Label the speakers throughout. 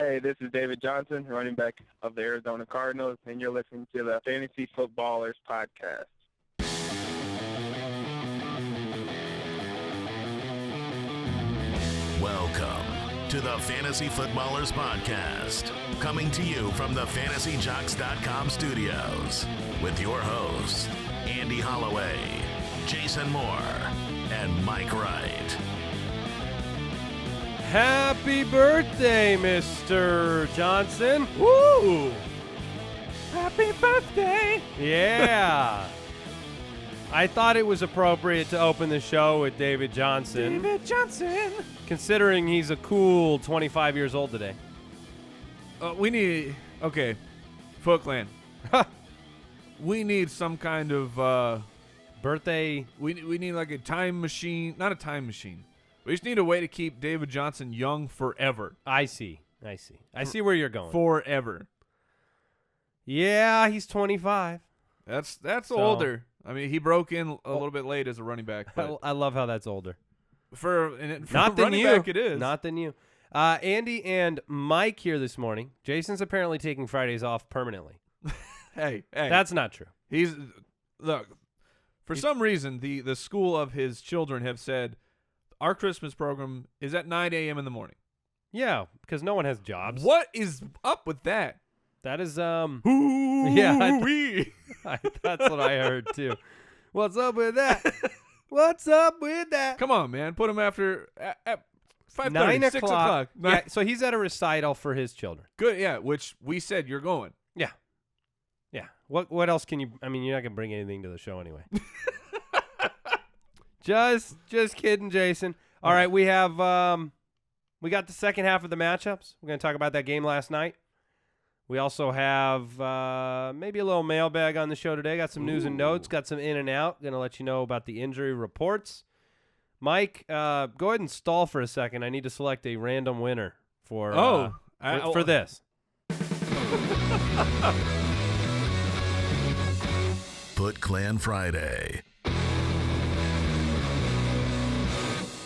Speaker 1: Hey, this is David Johnson, running back of the Arizona Cardinals, and you're listening to the Fantasy Footballers Podcast.
Speaker 2: Welcome to the Fantasy Footballers Podcast, coming to you from the FantasyJocks.com studios with your hosts, Andy Holloway, Jason Moore, and Mike Wright.
Speaker 3: Happy birthday, Mr. Johnson. Woo! Happy birthday. Yeah. I thought it was appropriate to open the show with David Johnson.
Speaker 4: David Johnson.
Speaker 3: Considering he's a cool 25 years old today.
Speaker 4: FootClan. We need some kind of
Speaker 3: Birthday.
Speaker 4: we need like a time machine, not a time machine. We just need a way to keep David Johnson young forever.
Speaker 3: I see where you're going.
Speaker 4: Forever.
Speaker 3: Yeah, he's 25.
Speaker 4: That's older. I mean, he broke in a little bit late as a running back. But
Speaker 3: I love how that's older.
Speaker 4: for
Speaker 3: Not than
Speaker 4: running
Speaker 3: you.
Speaker 4: back, it is.
Speaker 3: Not than you. Andy and Mike here this morning. Jason's apparently taking Fridays off permanently.
Speaker 4: Hey.
Speaker 3: That's not true.
Speaker 4: For some reason, the school of his children have said, our Christmas program is at 9 a.m. in the morning.
Speaker 3: Yeah, because no one has jobs.
Speaker 4: What is up with that?
Speaker 3: That is,
Speaker 4: Ooh,
Speaker 3: yeah,
Speaker 4: wee.
Speaker 3: that's what I heard too. What's up with that? What's up with that?
Speaker 4: Come on, man. Put him after at 5:30,
Speaker 3: 9
Speaker 4: 6 o'clock.
Speaker 3: Yeah, so he's at a recital for his children.
Speaker 4: Good, yeah, which we said you're going.
Speaker 3: Yeah. What else can you? I mean, you're not gonna bring anything to the show anyway. Just kidding, Jason. All right, we have we got the second half of the matchups. We're gonna talk about that game last night. We also have maybe a little mailbag on the show today. Got some news and notes. Got some in and out. Going to let you know about the injury reports. Mike, go ahead and stall for a second. I need to select a random winner for for this.
Speaker 2: FootClan Friday.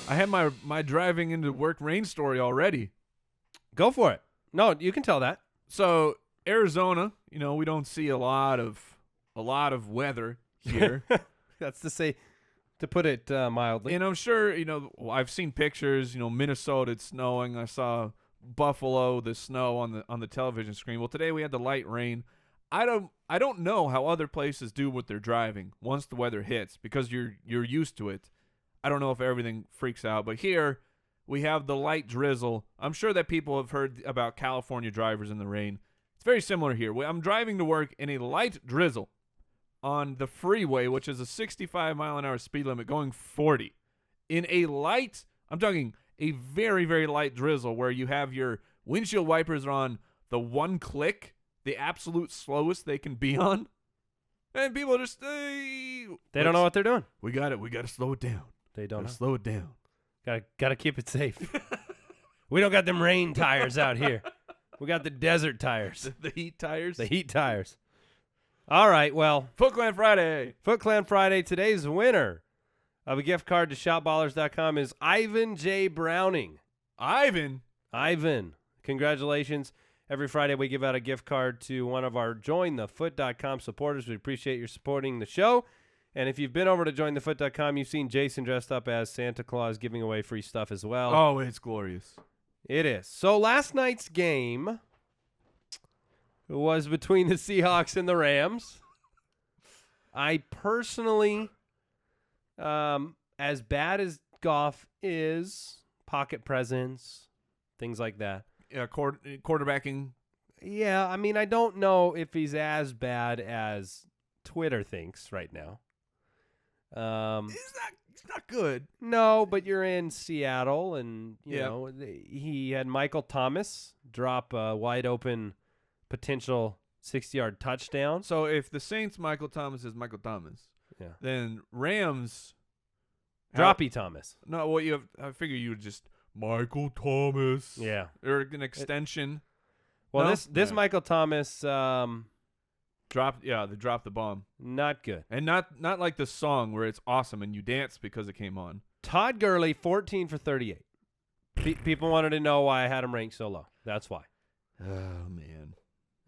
Speaker 4: I had my driving into work rain story already.
Speaker 3: Go for it. No, you can tell that.
Speaker 4: So Arizona, we don't see a lot of weather here.
Speaker 3: That's to put it mildly.
Speaker 4: And I'm sure, I've seen pictures, Minnesota, it's snowing. I saw Buffalo, the snow on the television screen. Well, today we had the light rain. I don't know how other places do with their driving once the weather hits because you're used to it. I don't know if everything freaks out, but here we have the light drizzle. I'm sure that people have heard about California drivers in the rain. It's very similar here. I'm driving to work in a light drizzle on the freeway, which is a 65-mile-an-hour speed limit, going 40. In I'm talking a very, very light drizzle where you have your windshield wipers are on the one click, the absolute slowest they can be on. And people just,
Speaker 3: they don't know what they're doing.
Speaker 4: We got to slow it down.
Speaker 3: They don't know.
Speaker 4: Slow it down.
Speaker 3: Gotta keep it safe. We don't got them rain tires out here. We got the desert tires.
Speaker 4: The heat tires?
Speaker 3: The heat tires. All right, well.
Speaker 4: FootClan Friday.
Speaker 3: FootClan Friday. Today's winner of a gift card to shopballers.com is Ivan J. Browning.
Speaker 4: Ivan.
Speaker 3: Congratulations. Every Friday we give out a gift card to one of our JoinTheFoot.com supporters. We appreciate your supporting the show. And if you've been over to jointhefoot.com, you've seen Jason dressed up as Santa Claus giving away free stuff as well.
Speaker 4: Oh, it's glorious.
Speaker 3: It is. So last night's game was between the Seahawks and the Rams. I personally, as bad as Goff is, pocket presence, things like that.
Speaker 4: Yeah, quarterbacking.
Speaker 3: Yeah, I mean, I don't know if he's as bad as Twitter thinks right now.
Speaker 4: He's not good.
Speaker 3: No, but you're in Seattle, and you know he had Michael Thomas drop a wide open potential 60-yard touchdown.
Speaker 4: So if the Saints Michael Thomas is Michael Thomas, then Rams
Speaker 3: Droppy Thomas.
Speaker 4: No, well I figure you would just Michael Thomas.
Speaker 3: Yeah,
Speaker 4: or an extension.
Speaker 3: Well, this Michael Thomas.
Speaker 4: They dropped the bomb.
Speaker 3: Not good.
Speaker 4: And not like the song where it's awesome and you dance because it came on.
Speaker 3: Todd Gurley, 14 for 38. People wanted to know why I had him ranked so low. That's why.
Speaker 4: Oh, man.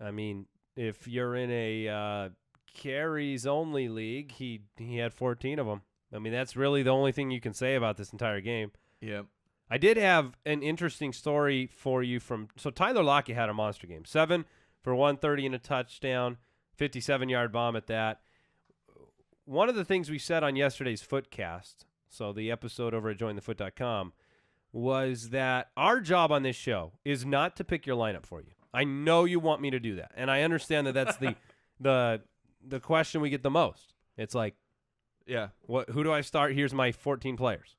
Speaker 3: I mean, if you're in a carries-only league, he had 14 of them. I mean, that's really the only thing you can say about this entire game.
Speaker 4: Yep.
Speaker 3: I did have an interesting story for you so Tyler Lockett had a monster game. 7 for 130 and a touchdown, 57-yard bomb at that. One of the things we said on yesterday's Footcast, so the episode over at jointhefoot.com, was that our job on this show is not to pick your lineup for you. I know you want me to do that, and I understand that that's the question we get the most. It's like,
Speaker 4: yeah,
Speaker 3: who do I start? Here's my 14 players.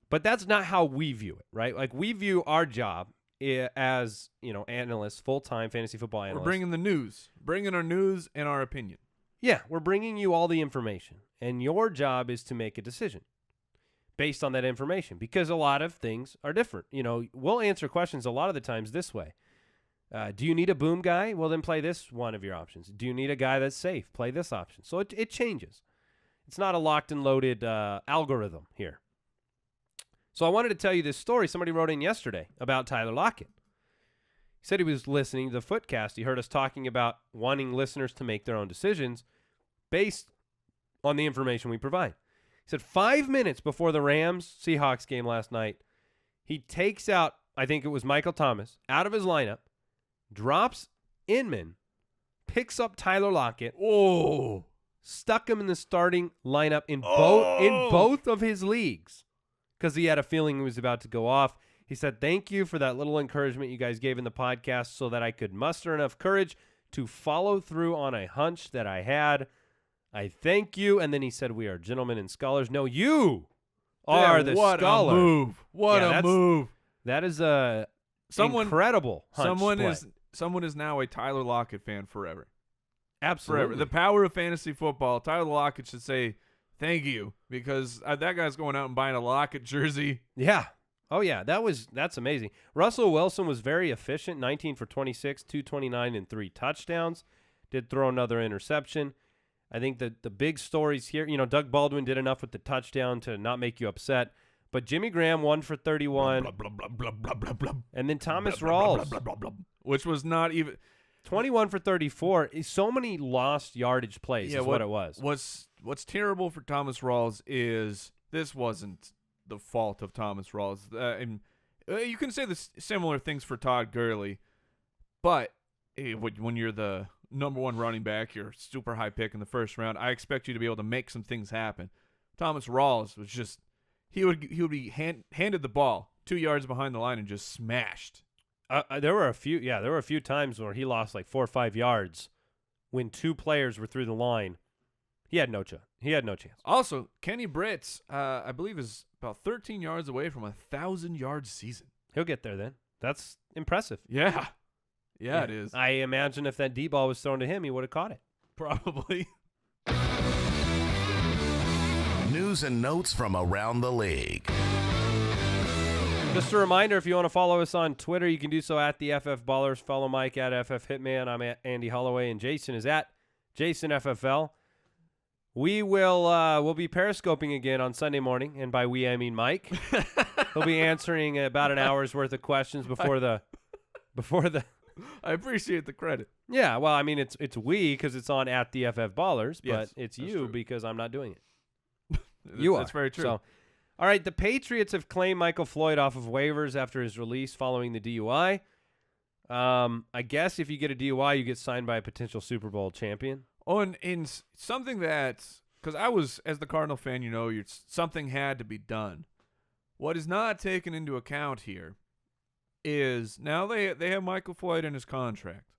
Speaker 3: But that's not how we view it, right? Like, we view our job as, analysts, full-time fantasy football analysts.
Speaker 4: We're bringing the news, bringing our news and our opinion.
Speaker 3: Yeah, we're bringing you all the information, and your job is to make a decision based on that information, because a lot of things are different. We'll answer questions a lot of the times this way. Do you need a boom guy? Well, then play this one of your options. Do you need a guy that's safe? Play this option. So it changes. It's not a locked and loaded algorithm here. So I wanted to tell you this story. Somebody wrote in yesterday about Tyler Lockett. He said he was listening to the Footcast. He heard us talking about wanting listeners to make their own decisions based on the information we provide. He said 5 minutes before the Rams-Seahawks game last night, he takes out, I think it was Michael Thomas, out of his lineup, drops Inman, picks up Tyler Lockett, stuck him in the starting lineup in both of his leagues because he had a feeling he was about to go off. He said, "Thank you for that little encouragement you guys gave in the podcast so that I could muster enough courage to follow through on a hunch that I had. I thank you." And then he said, "We are gentlemen and scholars." No, you are the scholar.
Speaker 4: What a move.
Speaker 3: That is a incredible hunch play.
Speaker 4: Someone is now a Tyler Lockett fan forever.
Speaker 3: Absolutely.
Speaker 4: Forever. The power of fantasy football. Tyler Lockett should say thank you, because that guy's going out and buying a Lockett jersey.
Speaker 3: Yeah. Oh, yeah. That's amazing. Russell Wilson was very efficient, 19 for 26, 229, and 3 touchdowns. Did throw another interception. I think that the big stories here, Doug Baldwin did enough with the touchdown to not make you upset. But Jimmy Graham, 1 for 31. And then Thomas Rawls,
Speaker 4: which was not even
Speaker 3: 21 for 34. So many lost yardage plays is what it was.
Speaker 4: What's terrible for Thomas Rawls is this wasn't the fault of Thomas Rawls. And you can say similar things for Todd Gurley, but when you're the number 1 running back, you're a super high pick in the first round, I expect you to be able to make some things happen. Thomas Rawls was just he would be handed the ball 2 yards behind the line and just smashed.
Speaker 3: There were a few times where he lost like 4 or 5 yards when 2 players were through the line. He had no chance.
Speaker 4: Also, Kenny Britt, I believe, is about 13 yards away from a 1,000-yard season.
Speaker 3: He'll get there then. That's impressive.
Speaker 4: Yeah, it is.
Speaker 3: I imagine if that D ball was thrown to him, he would have caught it.
Speaker 4: Probably.
Speaker 2: News and notes from around the league.
Speaker 3: Just a reminder, if you want to follow us on Twitter, you can do so at the FF Ballers. Follow Mike at FF Hitman. I'm at Andy Holloway, and Jason is at Jason FFL. We'll be periscoping again on Sunday morning, and by we I mean Mike. He'll be answering about an hour's worth of questions before the.
Speaker 4: I appreciate the credit.
Speaker 3: Yeah, well, I mean it's we because it's on at the FF Ballers, but
Speaker 4: yes,
Speaker 3: it's you
Speaker 4: true.
Speaker 3: Because I'm not doing it.
Speaker 4: That's very true.
Speaker 3: So, all right, the Patriots have claimed Michael Floyd off of waivers after his release following the DUI. I guess if you get a DUI, you get signed by a potential Super Bowl champion.
Speaker 4: Oh, and something that, because I was, as the Cardinal fan, something had to be done. What is not taken into account here is now they have Michael Floyd in his contract.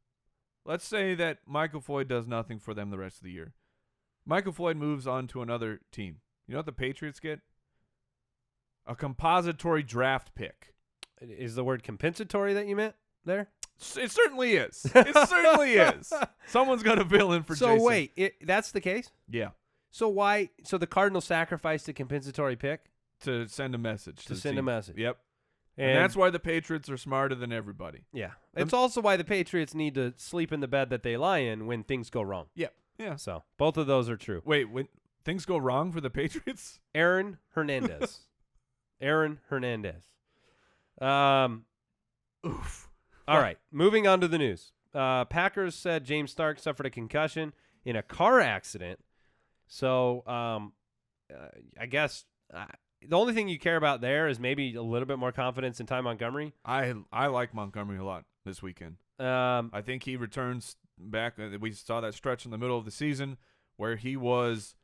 Speaker 4: Let's say that Michael Floyd does nothing for them the rest of the year. Michael Floyd moves on to another team. You know what the Patriots get? A compository draft pick.
Speaker 3: Is the word compensatory that you meant there?
Speaker 4: It certainly is. It certainly is. Someone's got to fill in for Jason.
Speaker 3: So wait, that's the case?
Speaker 4: Yeah.
Speaker 3: So why? So the Cardinals sacrificed a compensatory pick?
Speaker 4: To send a message.
Speaker 3: To send a message.
Speaker 4: Yep. And that's why the Patriots are smarter than everybody.
Speaker 3: Yeah. It's also why the Patriots need to sleep in the bed that they lie in when things go wrong.
Speaker 4: Yeah. Yeah.
Speaker 3: So both of those are true.
Speaker 4: Wait, when things go wrong for the Patriots?
Speaker 3: Aaron Hernandez.
Speaker 4: Oof.
Speaker 3: All right, moving on to the news. Packers said James Stark suffered a concussion in a car accident. So I guess the only thing you care about there is maybe a little bit more confidence in Ty Montgomery.
Speaker 4: I like Montgomery a lot this weekend. I think he returns back. We saw that stretch in the middle of the season where he was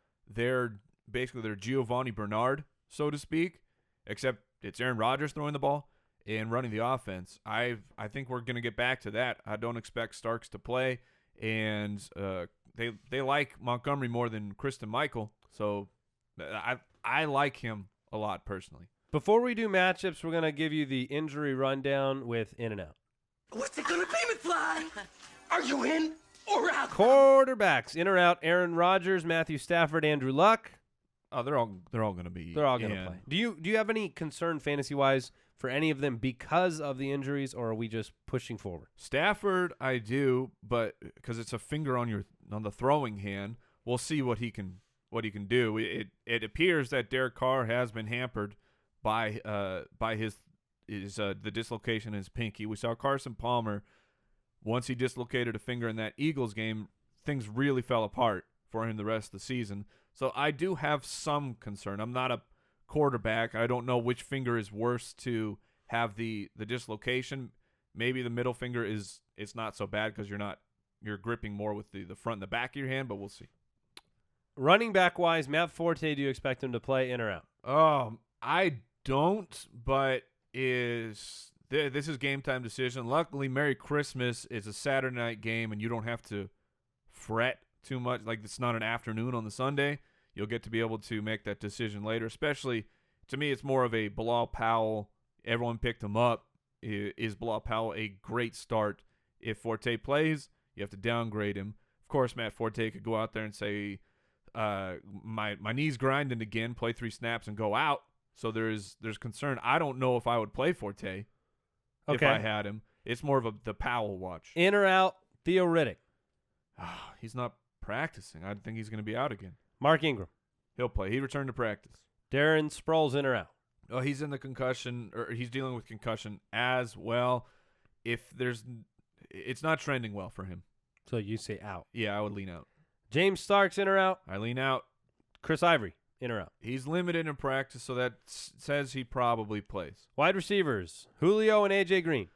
Speaker 4: basically their Giovanni Bernard, so to speak, except it's Aaron Rodgers throwing the ball and running the offense. I think we're going to get back to that. I don't expect Starks to play, and they like Montgomery more than Kristen Michael, so I like him a lot personally.
Speaker 3: Before we do matchups, we're going to give you the injury rundown with In and Out.
Speaker 5: What's it going to be, McFly? Are you in or out?
Speaker 3: Quarterbacks, in or out, Aaron Rodgers, Matthew Stafford, Andrew Luck.
Speaker 4: Oh, they're all going to be.
Speaker 3: They're all going to play. Do you have any concern fantasy-wise for any of them because of the injuries, or are we just pushing forward?
Speaker 4: Stafford, I do, but because it's a finger on the throwing hand, we'll see what he can do. It appears that Derek Carr has been hampered by the dislocation in his pinky. We saw Carson Palmer, once he dislocated a finger in that Eagles game, things really fell apart for him the rest of the season. So I do have some concern. I'm not a quarterback. I don't know which finger is worse to have the dislocation. Maybe the middle finger it's not so bad because you're gripping more with the front and the back of your hand, but we'll see.
Speaker 3: Running back wise, Matt Forte, do you expect him to play in or out?
Speaker 4: I don't, but this is game time decision. Luckily, Merry Christmas is a Saturday night game, and you don't have to fret too much. Like, it's not an afternoon on the Sunday. You'll get to be able to make that decision later. Especially, to me, it's more of a Bilal Powell. Everyone picked him up. Is Bilal Powell a great start? If Forte plays, you have to downgrade him. Of course, Matt Forte could go out there and say, my knee's grinding again, play 3 snaps and go out. So there's concern. I don't know if I would play Forte if I had him. It's more of the Powell watch.
Speaker 3: In or out, Theo Riddick.
Speaker 4: He's not practicing. I think he's going to be out again.
Speaker 3: Mark Ingram.
Speaker 4: He'll play. He returned to practice.
Speaker 3: Darren Sproles, in or out?
Speaker 4: Oh, he's in the concussion, or he's dealing with concussion as well. It's not trending well for him.
Speaker 3: So you say out.
Speaker 4: Yeah, I would lean out.
Speaker 3: James Starks, in or out?
Speaker 4: I lean out.
Speaker 3: Chris Ivory, in or out?
Speaker 4: He's limited in practice, so that says he probably plays.
Speaker 3: Wide receivers, Julio and A.J. Green.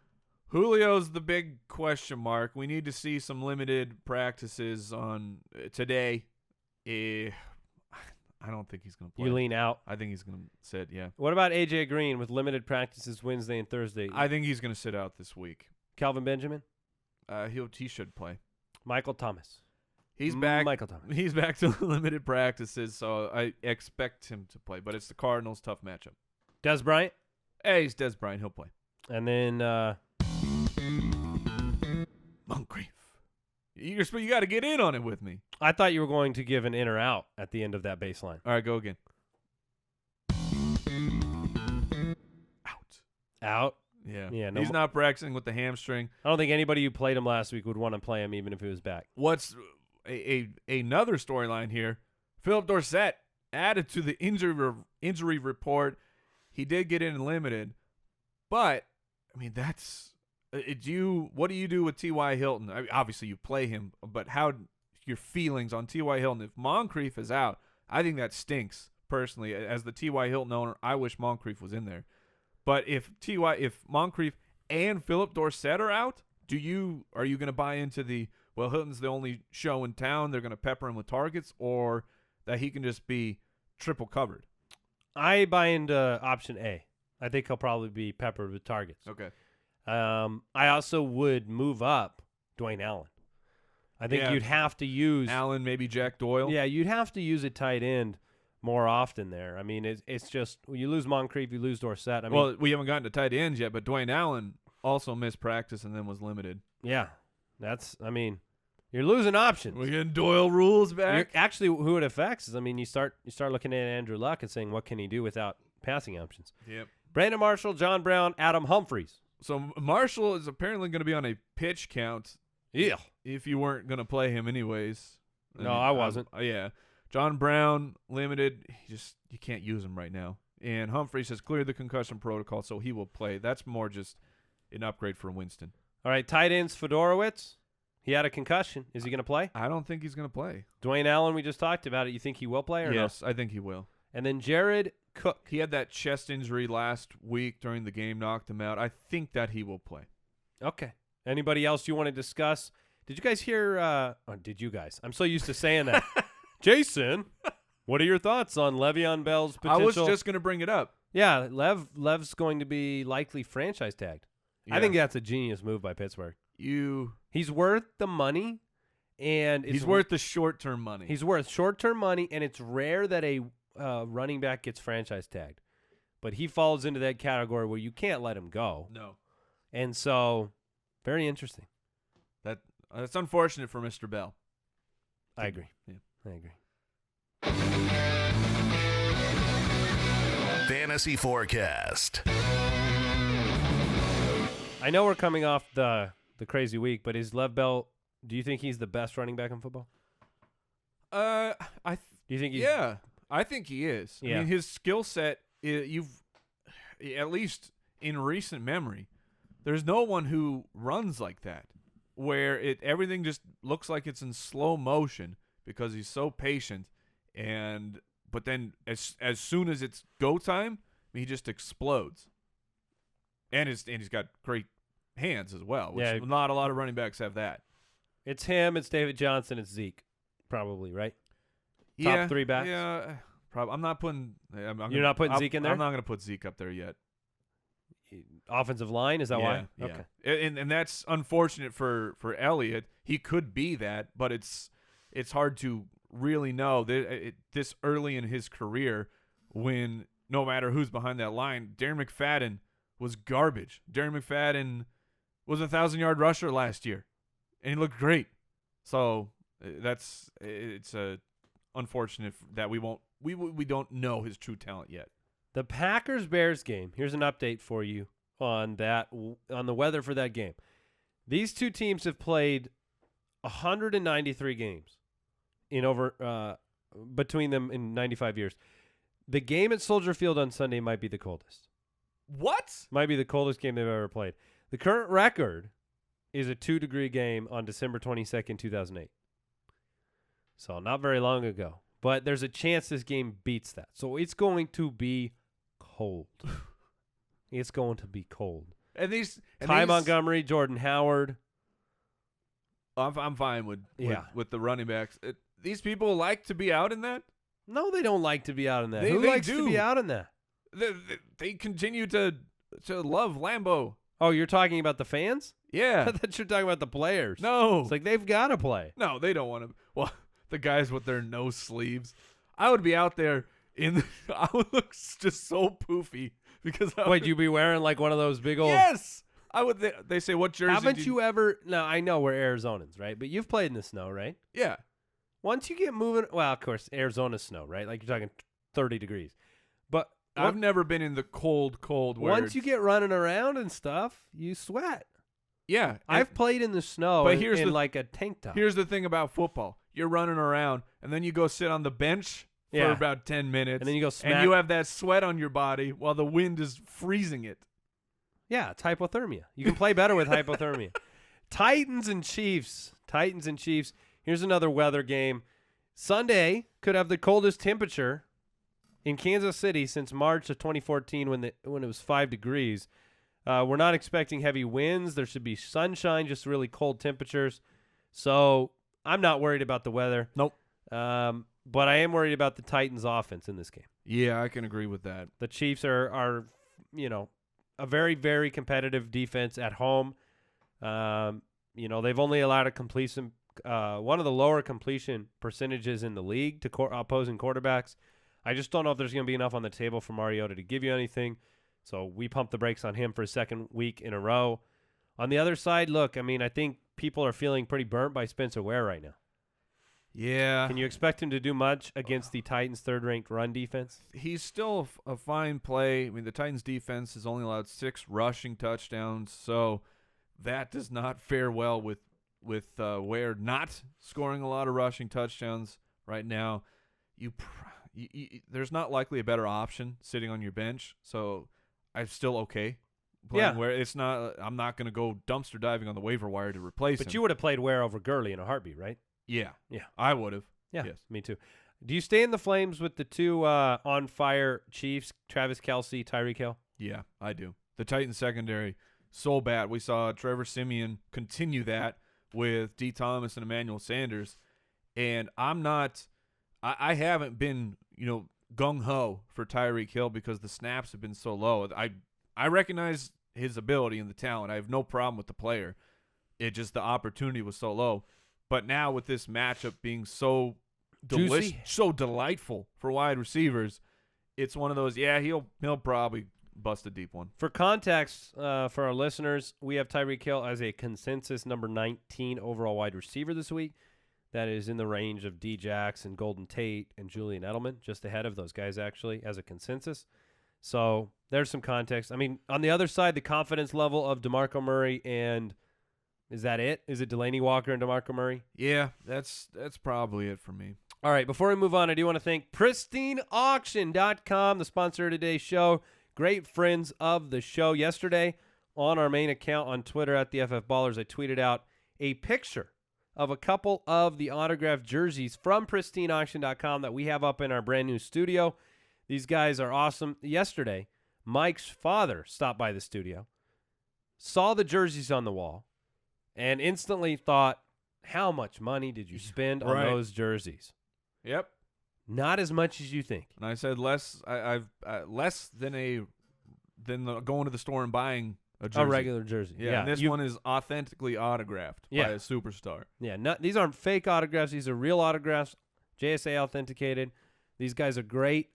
Speaker 4: Julio's the big question mark. We need to see some limited practices on today. I don't think he's going to play.
Speaker 3: You lean out?
Speaker 4: I think he's going to sit, yeah.
Speaker 3: What about A.J. Green with limited practices Wednesday and Thursday?
Speaker 4: I think he's going to sit out this week.
Speaker 3: Kelvin Benjamin?
Speaker 4: He should play.
Speaker 3: Michael Thomas?
Speaker 4: He's back.
Speaker 3: Michael Thomas.
Speaker 4: He's back to limited practices, so I expect him to play. But it's the Cardinals' tough matchup.
Speaker 3: Des Bryant?
Speaker 4: Hey, he's Des Bryant. He'll play.
Speaker 3: And then
Speaker 4: Moncrief. You got to get in on it with me.
Speaker 3: I thought you were going to give an in or out at the end of that baseline.
Speaker 4: All right, go again.
Speaker 3: Out?
Speaker 4: Yeah. He's not practicing with the hamstring.
Speaker 3: I don't think anybody who played him last week would want to play him even if he was back.
Speaker 4: What's another storyline here? Phillip Dorsett added to the injury report. He did get in limited, but I mean what do you do with T.Y. Hilton? I mean, obviously you play him, but how your feelings on T.Y. Hilton? If Moncrief is out, I think that stinks personally. As the T.Y. Hilton owner, I wish Moncrief was in there. But if Moncrief and Phillip Dorsett are out, are you going to buy into Hilton's the only show in town, they're going to pepper him with targets, or that he can just be triple covered?
Speaker 3: I buy into option A. I think he'll probably be peppered with targets.
Speaker 4: Okay.
Speaker 3: I also would move up Dwayne Allen. I think you'd have to use
Speaker 4: Allen, maybe Jack Doyle.
Speaker 3: Yeah, you'd have to use a tight end more often there. I mean, it's just you lose Moncrief, you lose Dorsett.
Speaker 4: We haven't gotten to tight ends yet, but Dwayne Allen also missed practice and then was limited.
Speaker 3: Yeah, you're losing options.
Speaker 4: We're getting Doyle rules back.
Speaker 3: Actually, who it affects is, you start looking at Andrew Luck and saying, what can he do without passing options?
Speaker 4: Yep.
Speaker 3: Brandon Marshall, John Brown, Adam Humphries.
Speaker 4: So Marshall is apparently going to be on a pitch count.
Speaker 3: Yeah.
Speaker 4: If you weren't going to play him anyways.
Speaker 3: No, I wasn't.
Speaker 4: Yeah. John Brown, limited. You can't use him right now. And Humphries has cleared the concussion protocol, so he will play. That's more just an upgrade for Winston.
Speaker 3: All right, tight ends, Fiedorowicz. He had a concussion. Is he going to play?
Speaker 4: I don't think he's going to play.
Speaker 3: Dwayne Allen, we just talked about it. You think he will play or no?
Speaker 4: Yes, I think he will.
Speaker 3: And then Jared Cook.
Speaker 4: He had that chest injury last week during the game, knocked him out. I think that he will play.
Speaker 3: Okay. Anybody else you want to discuss? Did you guys hear did you guys? I'm so used to saying that. Jason, what are your thoughts on Le'Veon Bell's potential?
Speaker 4: I was just going to bring it up.
Speaker 3: Yeah, Lev's going to be likely franchise tagged.
Speaker 4: Yeah.
Speaker 3: I think that's a genius move by Pittsburgh. He's worth the money, and
Speaker 4: he's worth the short-term money.
Speaker 3: He's worth short-term money, and it's rare that a running back gets franchise tagged. But he falls into that category where you can't let him go.
Speaker 4: No.
Speaker 3: And so, very interesting.
Speaker 4: That's unfortunate for Mr. Bell.
Speaker 3: I agree.
Speaker 4: Yeah.
Speaker 3: I agree.
Speaker 2: Fantasy Forecast.
Speaker 3: I know we're coming off the crazy week, but is Lev Bell, do you think he's the best running back in football?
Speaker 4: Do
Speaker 3: you think he's
Speaker 4: Yeah, I think he is.
Speaker 3: Yeah.
Speaker 4: I mean, his skill set, at least in recent memory, there's no one who runs like that, where everything just looks like it's in slow motion because he's so patient, but then as soon as it's go time, he just explodes. And he's got great hands as well, which not a lot of running backs have that.
Speaker 3: It's him, it's David Johnson, it's Zeke, probably, right?
Speaker 4: Yeah,
Speaker 3: Top 3 backs?
Speaker 4: Yeah, probably. I'm not putting
Speaker 3: You're not putting Zeke in there?
Speaker 4: I'm not going to put Zeke up there yet.
Speaker 3: Offensive line, is that why?
Speaker 4: Yeah.
Speaker 3: Okay.
Speaker 4: And that's unfortunate for Elliott. He could be that, but it's hard to really know this early in his career when no matter who's behind that line, Darren McFadden was garbage. Darren McFadden was a 1,000-yard rusher last year, and he looked great. So it's unfortunate that we don't know his true talent yet.
Speaker 3: The Packers-Bears game, here's an update for you on the weather for that game. These two teams have played 193 games between them in 95 years. The game at Soldier Field on Sunday might be the coldest.
Speaker 4: What?
Speaker 3: Might be the coldest game they've ever played. The current record is a 2-degree game on December 22nd, 2008. So not very long ago. But there's a chance this game beats that. So it's going to be cold. It's going to be cold. Montgomery, Jordan Howard.
Speaker 4: I'm fine with the running backs. These people like to be out in that?
Speaker 3: No, they don't like to be out in that. Who
Speaker 4: they
Speaker 3: likes
Speaker 4: do.
Speaker 3: to be out in that?
Speaker 4: They continue to love Lambeau.
Speaker 3: Oh, you're talking about the fans?
Speaker 4: Yeah.
Speaker 3: I thought you were talking about the players.
Speaker 4: No.
Speaker 3: It's like they've got to play.
Speaker 4: No, they don't want to. Well, the guys with their no sleeves. I would be out there I would look just so poofy because
Speaker 3: Wait, you'd be wearing like one of those big old.
Speaker 4: Yes. I would. They say, what jersey?
Speaker 3: Haven't you ever? No, I know we're Arizonans, right? But you've played in the snow, right?
Speaker 4: Yeah.
Speaker 3: Once you get moving, well, of course, Arizona's snow, right? Like you're talking 30 degrees. But
Speaker 4: I've never been in the cold.
Speaker 3: Once you get running around and stuff, you sweat.
Speaker 4: Yeah.
Speaker 3: I've played in the snow
Speaker 4: but
Speaker 3: in like a tank top.
Speaker 4: Here's the thing about football. You're running around, and then you go sit on the bench for about 10 minutes.
Speaker 3: And then you go smack.
Speaker 4: And you have that sweat on your body while the wind is freezing it.
Speaker 3: Yeah, it's hypothermia. You can play better with hypothermia. Titans and Chiefs. Here's another weather game. Sunday could have the coldest temperature in Kansas City since March of 2014 when it was 5 degrees. We're not expecting heavy winds. There should be sunshine, just really cold temperatures. So I'm not worried about the weather.
Speaker 4: Nope.
Speaker 3: But I am worried about the Titans' offense in this game.
Speaker 4: Yeah, I can agree with that.
Speaker 3: The Chiefs are a very, very competitive defense at home. They've only allowed a completion, one of the lower completion percentages in the league to opposing quarterbacks. I just don't know if there's going to be enough on the table for Mariota to give you anything. So we pump the brakes on him for a second week in a row. On the other side, look, I think people are feeling pretty burnt by Spencer Ware right now.
Speaker 4: Yeah.
Speaker 3: Can you expect him to do much against the Titans' third-ranked run defense?
Speaker 4: He's still a fine play. I mean, the Titans' defense has only allowed 6 rushing touchdowns, so that does not fare well with Ware not scoring a lot of rushing touchdowns right now. There's not likely a better option sitting on your bench, so I'm still okay playing Ware. It's not. I'm not going to go dumpster diving on the waiver wire to replace him.
Speaker 3: But you would have played Ware over Gurley in a heartbeat, right?
Speaker 4: Yeah.
Speaker 3: Yeah.
Speaker 4: I would have.
Speaker 3: Yeah,
Speaker 4: Yes.
Speaker 3: me too. Do you stay in the flames with the two on-fire Chiefs, Travis Kelce, Tyreek Hill?
Speaker 4: Yeah, I do. The Titans secondary, so bad. We saw Trevor Siemian continue that with D. Thomas and Emmanuel Sanders. And I'm not – I haven't been, gung-ho for Tyreek Hill because the snaps have been so low. I recognize his ability and the talent. I have no problem with the player. It just the opportunity was so low. But now with this matchup being so delicious, so delightful for wide receivers, it's one of those, he'll probably bust a deep one.
Speaker 3: For context, for our listeners, we have Tyreek Hill as a consensus number 19 overall wide receiver this week. That is in the range of D. Jackson, Golden Tate, and Julian Edelman, just ahead of those guys actually as a consensus. So there's some context. I mean, on the other side, the confidence level of DeMarco Murray and is that it? Is it Delaney Walker and DeMarco Murray?
Speaker 4: Yeah, that's probably it for me.
Speaker 3: All right, before we move on, I do want to thank PristineAuction.com, the sponsor of today's show. Great friends of the show. Yesterday, on our main account on Twitter at the FF Ballers, I tweeted out a picture of a couple of the autographed jerseys from PristineAuction.com that we have up in our brand new studio. These guys are awesome. Yesterday, Mike's father stopped by the studio, saw the jerseys on the wall, and instantly thought, how much money did you spend on those jerseys?
Speaker 4: Yep.
Speaker 3: Not as much as you think.
Speaker 4: And I said less. I've less than going to the store and buying a jersey.
Speaker 3: A regular jersey.
Speaker 4: Yeah. And this one is authentically autographed by a superstar.
Speaker 3: Yeah. These aren't fake autographs. These are real autographs. JSA authenticated. These guys are great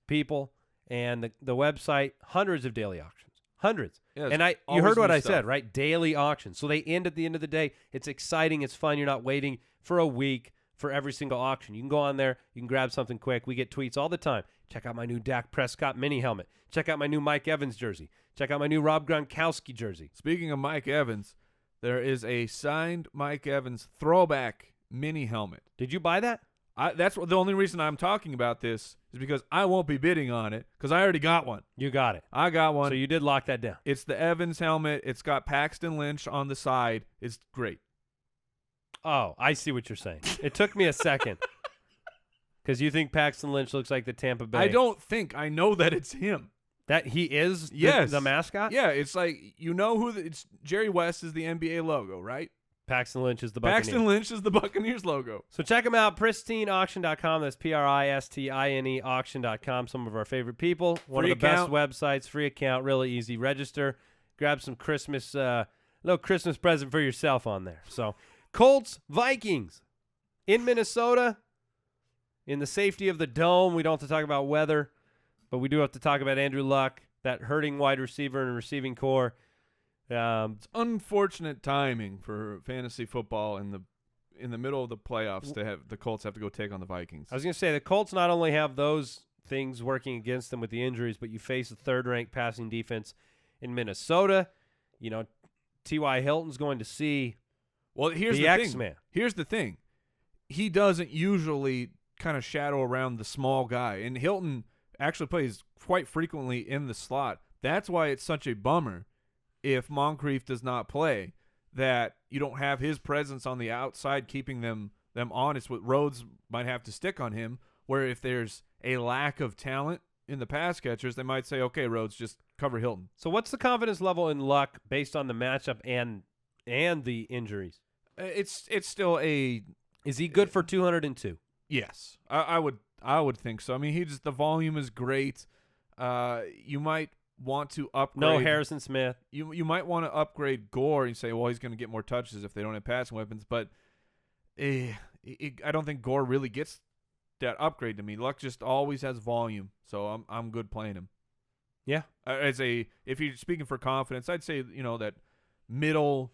Speaker 3: people. And the website, hundreds of daily auctions. Hundreds.
Speaker 4: Yeah,
Speaker 3: and you heard what I said, right? Daily auctions. So they end at the end of the day. It's exciting. It's fun. You're not waiting for a week for every single auction. You can go on there. You can grab something quick. We get tweets all the time. Check out my new Dak Prescott mini helmet. Check out my new Mike Evans jersey. Check out my new Rob Gronkowski jersey.
Speaker 4: Speaking of Mike Evans, there is a signed Mike Evans throwback mini helmet.
Speaker 3: Did you buy that?
Speaker 4: That's the only reason I'm talking about this is because I won't be bidding on it because I already got one.
Speaker 3: You got it.
Speaker 4: I got one.
Speaker 3: So you did lock that down.
Speaker 4: It's the Evans helmet. It's got Paxton Lynch on the side. It's great.
Speaker 3: Oh, I see what you're saying. It took me a second because you think Paxton Lynch looks like the Tampa Bay.
Speaker 4: I don't think. I know that it's him.
Speaker 3: That he is the mascot?
Speaker 4: Yeah, it's like, it's Jerry West is the NBA logo, right?
Speaker 3: Paxton Lynch is the Buccaneers.
Speaker 4: Paxton Lynch is the Buccaneers logo.
Speaker 3: So check them out, PristineAuction.com. That's PRISTINE auction.com. Some of our favorite people. One of the best websites. Free account. Really easy. Register. Grab some Christmas, little Christmas present for yourself on there. So Colts, Vikings in Minnesota in the safety of the dome. We don't have to talk about weather, but we do have to talk about Andrew Luck, that hurting wide receiver and receiving core.
Speaker 4: It's unfortunate timing for fantasy football in the middle of the playoffs to have the Colts have to go take on the Vikings.
Speaker 3: I was going to say the Colts not only have those things working against them with the injuries, but you face a third-ranked passing defense in Minnesota. T.Y. Hilton's going to see
Speaker 4: here's
Speaker 3: the X-Man.
Speaker 4: Here's the thing. He doesn't usually kind of shadow around the small guy, and Hilton actually plays quite frequently in the slot. That's why it's such a bummer if Moncrief does not play, that you don't have his presence on the outside keeping them honest. With Rhodes might have to stick on him, where if there's a lack of talent in the pass catchers, they might say, okay, Rhodes, just cover Hilton.
Speaker 3: So what's the confidence level in Luck based on the matchup and the injuries?
Speaker 4: It's still a...
Speaker 3: Is he good for 202?
Speaker 4: Yes, I would think so. I mean, the volume is great. You might want to upgrade.
Speaker 3: No Harrison Smith.
Speaker 4: You might want to upgrade Gore and say, well, he's going to get more touches if they don't have passing weapons. But I don't think Gore really gets that upgrade to me. Luck just always has volume, so I'm good playing him.
Speaker 3: Yeah.
Speaker 4: If you're speaking for confidence, I'd say that low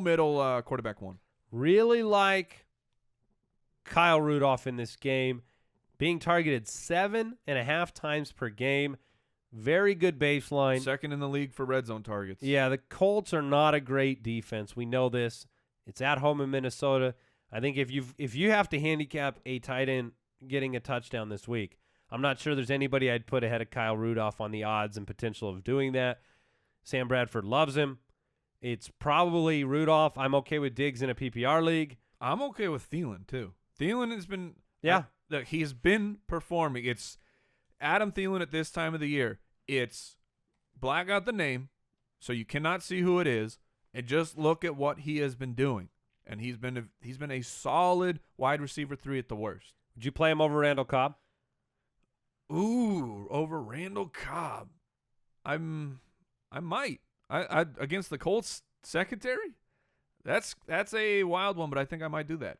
Speaker 4: middle quarterback one.
Speaker 3: Really like Kyle Rudolph in this game, being targeted 7.5 times per game. Very good baseline.
Speaker 4: Second in the league for red zone targets.
Speaker 3: Yeah, the Colts are not a great defense. We know this. It's at home in Minnesota. I think if you have to handicap a tight end getting a touchdown this week, I'm not sure there's anybody I'd put ahead of Kyle Rudolph on the odds and potential of doing that. Sam Bradford loves him. It's probably Rudolph. I'm okay with Diggs in a PPR league.
Speaker 4: I'm okay with Thielen, too. Thielen has been he's been performing. It's Adam Thielen at this time of the year. It's black out the name so you cannot see who it is, and just look at what he has been doing. And he's been a solid wide receiver 3 at the worst.
Speaker 3: Would you play him over Randall Cobb?
Speaker 4: Ooh, over Randall Cobb. I might. I against the Colts secondary? That's a wild one, but I think I might do that.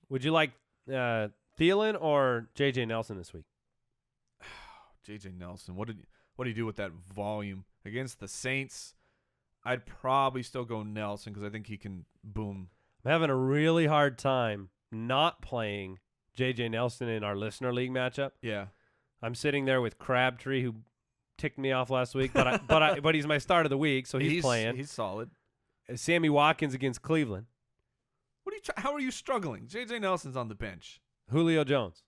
Speaker 3: Would you like Thielen or J.J. Nelson this week?
Speaker 4: J.J. Nelson. What did he do with that volume against the Saints? I'd probably still go Nelson because I think he can boom.
Speaker 3: I'm having a really hard time not playing J.J. Nelson in our listener league matchup.
Speaker 4: Yeah.
Speaker 3: I'm sitting there with Crabtree, who ticked me off last week, but he's my start of the week, so he's playing.
Speaker 4: He's solid.
Speaker 3: Sammy Watkins against Cleveland.
Speaker 4: How are you struggling? J.J. Nelson's on the bench.
Speaker 3: Julio Jones.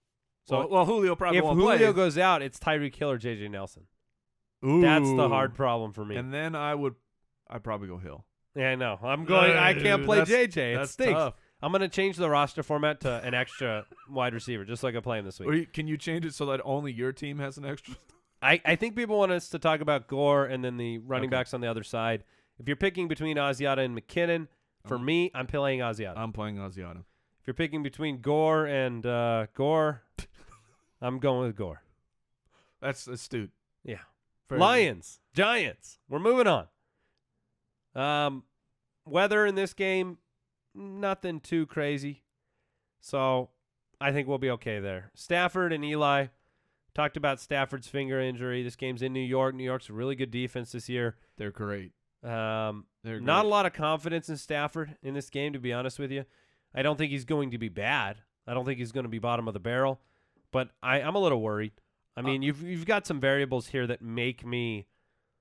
Speaker 3: So
Speaker 4: well, Julio probably won't play.
Speaker 3: If Julio goes out, it's Tyreek Hill or J.J. Nelson.
Speaker 4: Ooh.
Speaker 3: That's the hard problem for me.
Speaker 4: And then I'd probably go Hill.
Speaker 3: Yeah, I know. I can't play J.J. It stinks.
Speaker 4: Tough.
Speaker 3: I'm going to change the roster format to an extra wide receiver, just like I play him this week.
Speaker 4: Can you change it so that only your team has an extra?
Speaker 3: I think people want us to talk about Gore and then the running backs on the other side. If you're picking between Asiata and McKinnon, for me, I'm playing Asiata.
Speaker 4: I'm playing Asiata.
Speaker 3: If you're picking between Gore and Gore, I'm going with Gore.
Speaker 4: That's astute.
Speaker 3: Yeah.
Speaker 4: Very
Speaker 3: Lions, Giants. We're moving on. Weather in this game, nothing too crazy. So I think we'll be okay there. Stafford and Eli. Talked about Stafford's finger injury. This game's in New York. New York's a really good defense this year.
Speaker 4: They're great.
Speaker 3: Not a lot of confidence in Stafford in this game, to be honest with you. I don't think he's going to be bad. I don't think he's going to be bottom of the barrel. But I'm a little worried. I mean, you've got some variables here that make me.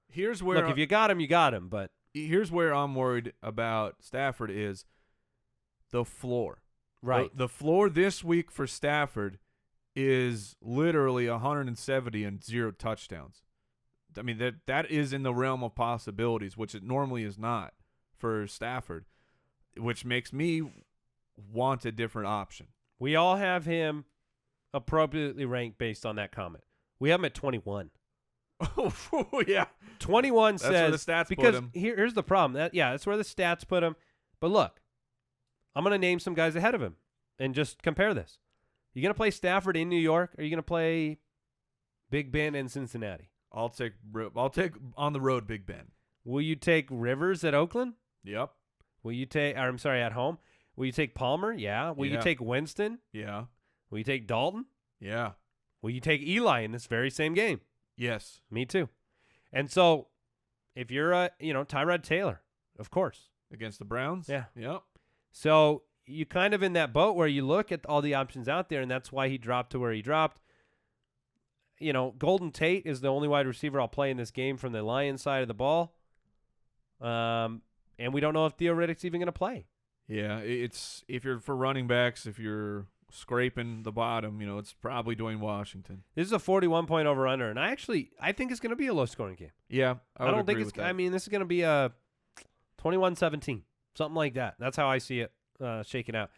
Speaker 4: Here's where
Speaker 3: look. If you got him, you got him. But
Speaker 4: here's where I'm worried about Stafford is the floor.
Speaker 3: Right.
Speaker 4: The floor this week for Stafford is literally 170 and 0 touchdowns. I mean, that is in the realm of possibilities, which it normally is not for Stafford, which makes me want a different option.
Speaker 3: We all have him appropriately ranked based on that comment. We have him at 21.
Speaker 4: Oh, yeah.
Speaker 3: 21
Speaker 4: that's
Speaker 3: says
Speaker 4: where the stats
Speaker 3: because
Speaker 4: put him.
Speaker 3: Here's the problem. That's where the stats put him. But look, I'm going to name some guys ahead of him and just compare this. You going to play Stafford in New York, or are you going to play Big Ben in Cincinnati?
Speaker 4: I'll take on the road Big Ben.
Speaker 3: Will you take Rivers at Oakland?
Speaker 4: Yep.
Speaker 3: Will you take at home? Will you take Palmer? Yeah. Will you take Winston?
Speaker 4: Yeah.
Speaker 3: Will you take Dalton?
Speaker 4: Yeah.
Speaker 3: Will you take Eli in this very same game?
Speaker 4: Yes.
Speaker 3: Me too. And so if you're Tyrod Taylor, of course.
Speaker 4: Against the Browns?
Speaker 3: Yeah.
Speaker 4: Yep.
Speaker 3: So you kind of in that boat where you look at all the options out there, and that's why he dropped to where he dropped. Golden Tate is the only wide receiver I'll play in this game from the Lions side of the ball. And we don't know if Theo Riddick's even going to play.
Speaker 4: Yeah, it's if you're for running backs, if you're scraping the bottom, it's probably Dwayne Washington.
Speaker 3: This is a 41-point over-under, and I think it's going to be a low-scoring game.
Speaker 4: Yeah,
Speaker 3: I don't think it's – I mean, this is going to be a 21-17, something like that. That's how I see it shaking out.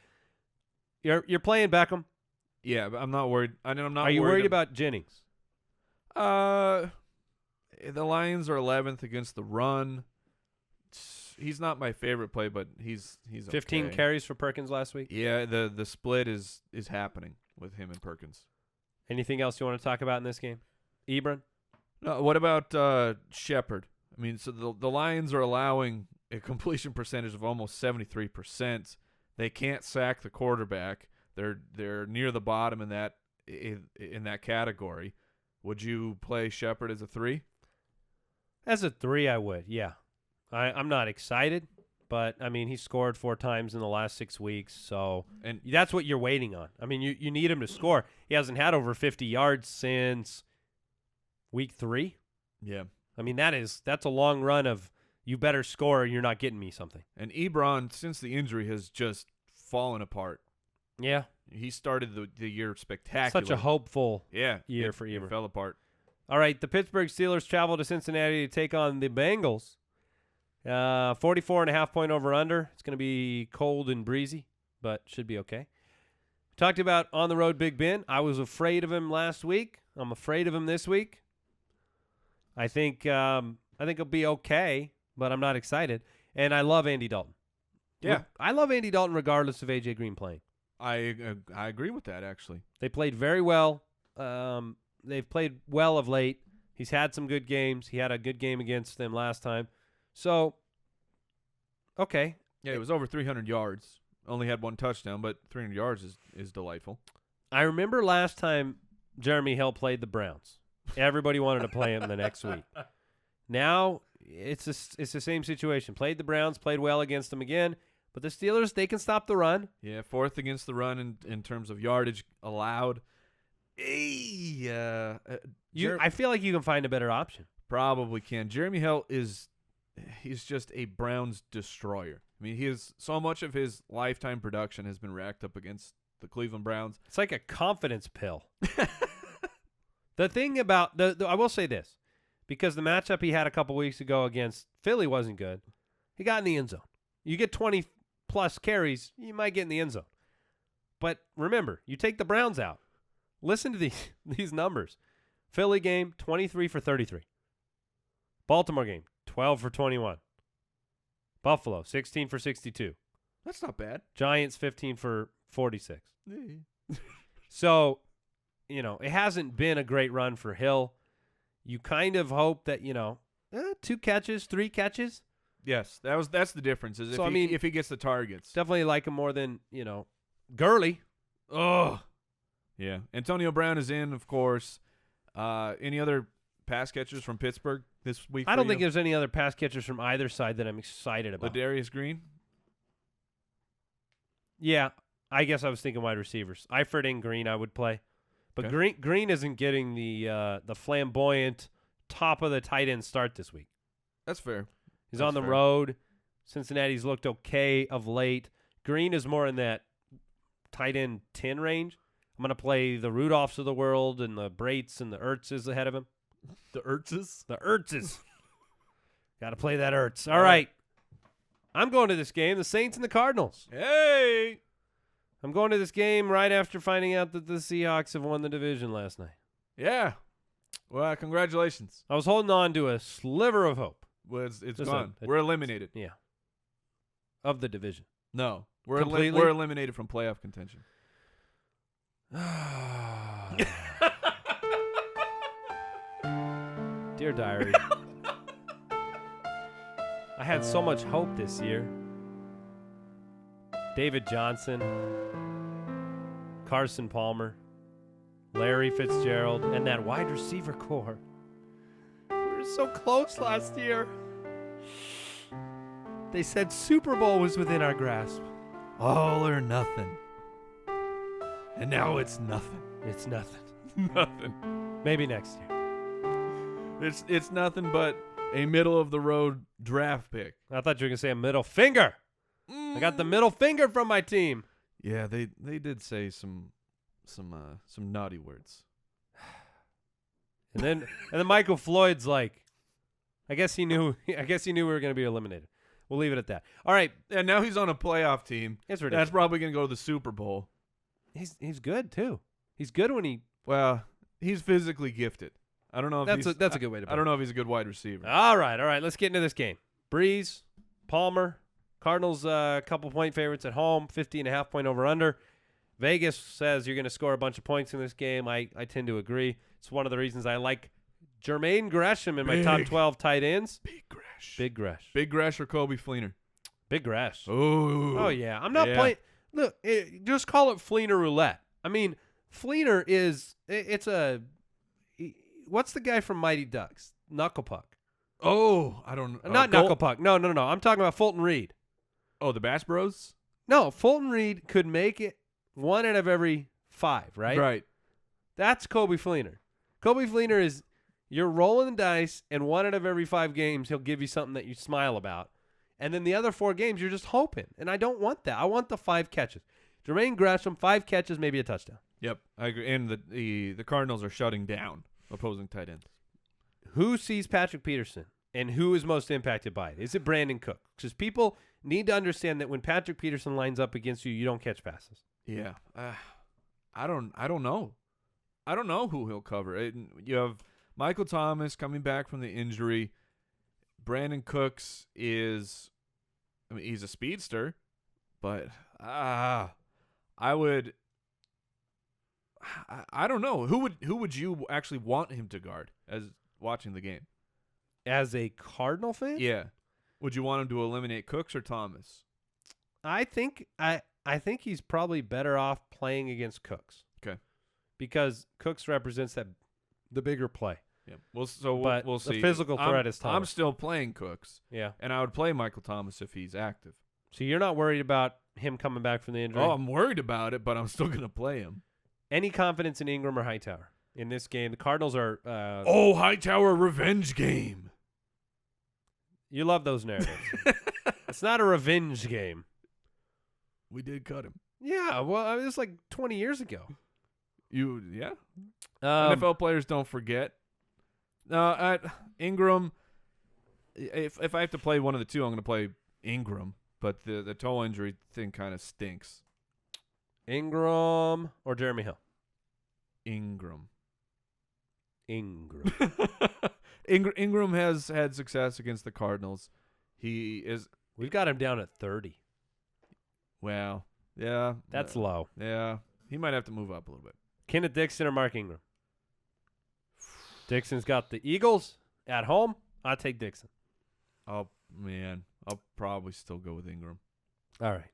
Speaker 3: You're playing Beckham.
Speaker 4: Yeah, but I'm not worried. I'm not.
Speaker 3: Are you worried about Jennings?
Speaker 4: The Lions are 11th against the run. He's not my favorite play, but he's
Speaker 3: 15
Speaker 4: okay.
Speaker 3: carries for Perkins last week.
Speaker 4: Yeah, the split is happening with him and Perkins.
Speaker 3: Anything else you want to talk about in this game? Ebron?
Speaker 4: No, what about Shepard? I mean, so the Lions are allowing a completion percentage of almost 73%. They can't sack the quarterback. They're near the bottom in that category. Would you play Shepard as a 3?
Speaker 3: As a 3, I would, yeah. I'm not excited, but, I mean, he scored 4 times in the last 6 weeks, so and that's what you're waiting on. I mean, you need him to score. He hasn't had over 50 yards since week 3.
Speaker 4: Yeah.
Speaker 3: I mean, that's a long run of you better score or you're not getting me something.
Speaker 4: And Ebron, since the injury, has just fallen apart.
Speaker 3: Yeah.
Speaker 4: He started the year spectacular.
Speaker 3: Such a hopeful
Speaker 4: year
Speaker 3: for Ebron.
Speaker 4: Fell apart.
Speaker 3: All right, the Pittsburgh Steelers travel to Cincinnati to take on the Bengals. 44.5 over-under. It's going to be cold and breezy, but should be okay. Talked about on the road Big Ben. I was afraid of him last week. I'm afraid of him this week. I think he'll be okay, but I'm not excited. And I love Andy Dalton.
Speaker 4: Yeah.
Speaker 3: I love Andy Dalton regardless of A.J. Green playing.
Speaker 4: I agree with that, actually.
Speaker 3: They played very well. They've played well of late. He's had some good games. He had a good game against them last time. So, okay.
Speaker 4: Yeah, it was over 300 yards. Only had one touchdown, but 300 yards is delightful.
Speaker 3: I remember last time Jeremy Hill played the Browns. Everybody wanted to play him the next week. Now, it's the same situation. Played the Browns, played well against them again. But the Steelers, they can stop the run.
Speaker 4: Yeah, fourth against the run in terms of yardage allowed.
Speaker 3: I feel like you can find a better option.
Speaker 4: Probably can. Jeremy Hill he's just a Browns destroyer. I mean, he is so much of his lifetime production has been racked up against the Cleveland Browns.
Speaker 3: It's like a confidence pill. The thing about I will say this, because the matchup he had a couple weeks ago against Philly wasn't good. He got in the end zone. You get 20 plus carries, you might get in the end zone. But remember, you take the Browns out. Listen to these numbers. Philly game, 23 for 33. Baltimore game, 12 for 21. Buffalo, 16 for 62.
Speaker 4: That's not bad.
Speaker 3: Giants, 15 for 46. So, it hasn't been a great run for Hill. You kind of hope that, 2 catches, 3 catches.
Speaker 4: Yes, that's the difference. Is if he gets the targets.
Speaker 3: Definitely like him more than, Gurley.
Speaker 4: Oh, yeah. Antonio Brown is in, of course. Any other pass catchers from Pittsburgh this week?
Speaker 3: I don't think there's any other pass catchers from either side that I'm excited about.
Speaker 4: Ladarius Green?
Speaker 3: Yeah, I guess I was thinking wide receivers. Eifert and Green I would play. But
Speaker 4: Okay.
Speaker 3: Green isn't getting the flamboyant top of the tight end start this week.
Speaker 4: That's fair.
Speaker 3: He's on the road. Cincinnati's looked okay of late. Green is more in that tight end 10 range. I'm going to play the Rudolphs of the world and the Braits and the Ertzes ahead of him.
Speaker 4: The Ertzes?
Speaker 3: The Ertzes. Got to play that Ertz. All right. I'm going to this game, the Saints and the Cardinals.
Speaker 4: Hey!
Speaker 3: I'm going to this game right after finding out that the Seahawks have won the division last night.
Speaker 4: Yeah. Well, congratulations.
Speaker 3: I was holding on to a sliver of hope.
Speaker 4: Well, it's
Speaker 3: Just
Speaker 4: gone.
Speaker 3: a-
Speaker 4: We're eliminated.
Speaker 3: Yeah. Of the division.
Speaker 4: No. We're
Speaker 3: Completely?
Speaker 4: we're eliminated from playoff contention.
Speaker 3: Dear Diary. I had so much hope this year. David Johnson, Carson Palmer, Larry Fitzgerald, and that wide receiver core. We were so close last year. They said Super Bowl was within our grasp.
Speaker 4: All or nothing. And now it's nothing.
Speaker 3: It's nothing.
Speaker 4: Nothing.
Speaker 3: Maybe next year.
Speaker 4: It's nothing but a middle of the road draft pick.
Speaker 3: I thought you were going to say a middle finger. I got the middle finger from my team.
Speaker 4: Yeah, they did say some naughty words.
Speaker 3: And then Michael Floyd's like, I guess he knew we were going to be eliminated. We'll leave it at that. All right.
Speaker 4: And now he's on a playoff team.
Speaker 3: It's ridiculous.
Speaker 4: That's probably going to go to the Super Bowl.
Speaker 3: He's good too. He's good when he.
Speaker 4: Well, he's physically gifted. I don't know if
Speaker 3: That's a good way to put it.
Speaker 4: I don't know if he's a good wide receiver.
Speaker 3: All right. Let's get into this game. Breeze, Palmer, Cardinals couple point favorites at home, 50.5 point over under. Vegas says you're going to score a bunch of points in this game. I tend to agree. It's one of the reasons I like Jermaine Gresham in my top 12 tight ends. Big Gresh.
Speaker 4: Big Gresh or Kobe Fleener?
Speaker 3: Big Gresh.
Speaker 4: Oh
Speaker 3: Yeah. I'm not playing. Look, just call it Fleener roulette. I mean, Fleener what's the guy from Mighty Ducks? Knucklepuck.
Speaker 4: Oh, I don't know.
Speaker 3: Not Knucklepuck. No. I'm talking about Fulton Reed.
Speaker 4: Oh, the Bass Bros?
Speaker 3: No, Fulton Reed could make it 1 out of every 5, right?
Speaker 4: Right.
Speaker 3: That's Kobe Fleener. Kobe Fleener is you're rolling the dice, and 1 out of every 5 games he'll give you something that you smile about. And then the other 4 games, you're just hoping. And I don't want that. I want the 5 catches. Jermaine Gresham, 5 catches, maybe a touchdown.
Speaker 4: Yep, I agree. And the Cardinals are shutting down opposing tight ends.
Speaker 3: Who sees Patrick Peterson and who is most impacted by it? Is it Brandon Cook? Because people need to understand that when Patrick Peterson lines up against you, you don't catch passes.
Speaker 4: Yeah. I don't know. I don't know who he'll cover. You have Michael Thomas coming back from the injury. Brandon Cooks he's a speedster, but I don't know. Who would you actually want him to guard as watching the game?
Speaker 3: As a Cardinal fan?
Speaker 4: Yeah. Would you want him to eliminate Cooks or Thomas?
Speaker 3: I think he's probably better off playing against Cooks.
Speaker 4: Okay.
Speaker 3: Because Cooks represents the bigger play.
Speaker 4: Yeah. We'll see.
Speaker 3: The physical threat is Thomas.
Speaker 4: I'm still playing Cooks.
Speaker 3: Yeah.
Speaker 4: And I would play Michael Thomas if he's active.
Speaker 3: So you're not worried about him coming back from the injury?
Speaker 4: Oh, I'm worried about it, but I'm still going to play him.
Speaker 3: Any confidence in Ingram or Hightower in this game? The Cardinals are
Speaker 4: Hightower revenge game.
Speaker 3: You love those narratives. It's not a revenge game.
Speaker 4: We did cut him.
Speaker 3: Yeah, well, it was like 20 years ago.
Speaker 4: NFL players don't forget. At Ingram, if I have to play one of the two, I'm going to play Ingram. But the toe injury thing kind of stinks.
Speaker 3: Ingram or Jeremy Hill?
Speaker 4: Ingram.
Speaker 3: Ingram
Speaker 4: has had success against the Cardinals.
Speaker 3: We've got him down at 30.
Speaker 4: Well, yeah.
Speaker 3: That's low.
Speaker 4: Yeah. He might have to move up a little bit.
Speaker 3: Kenneth Dixon or Mark Ingram? Dixon's got the Eagles at home. I'll take Dixon.
Speaker 4: I'll probably still go with Ingram.
Speaker 3: All right.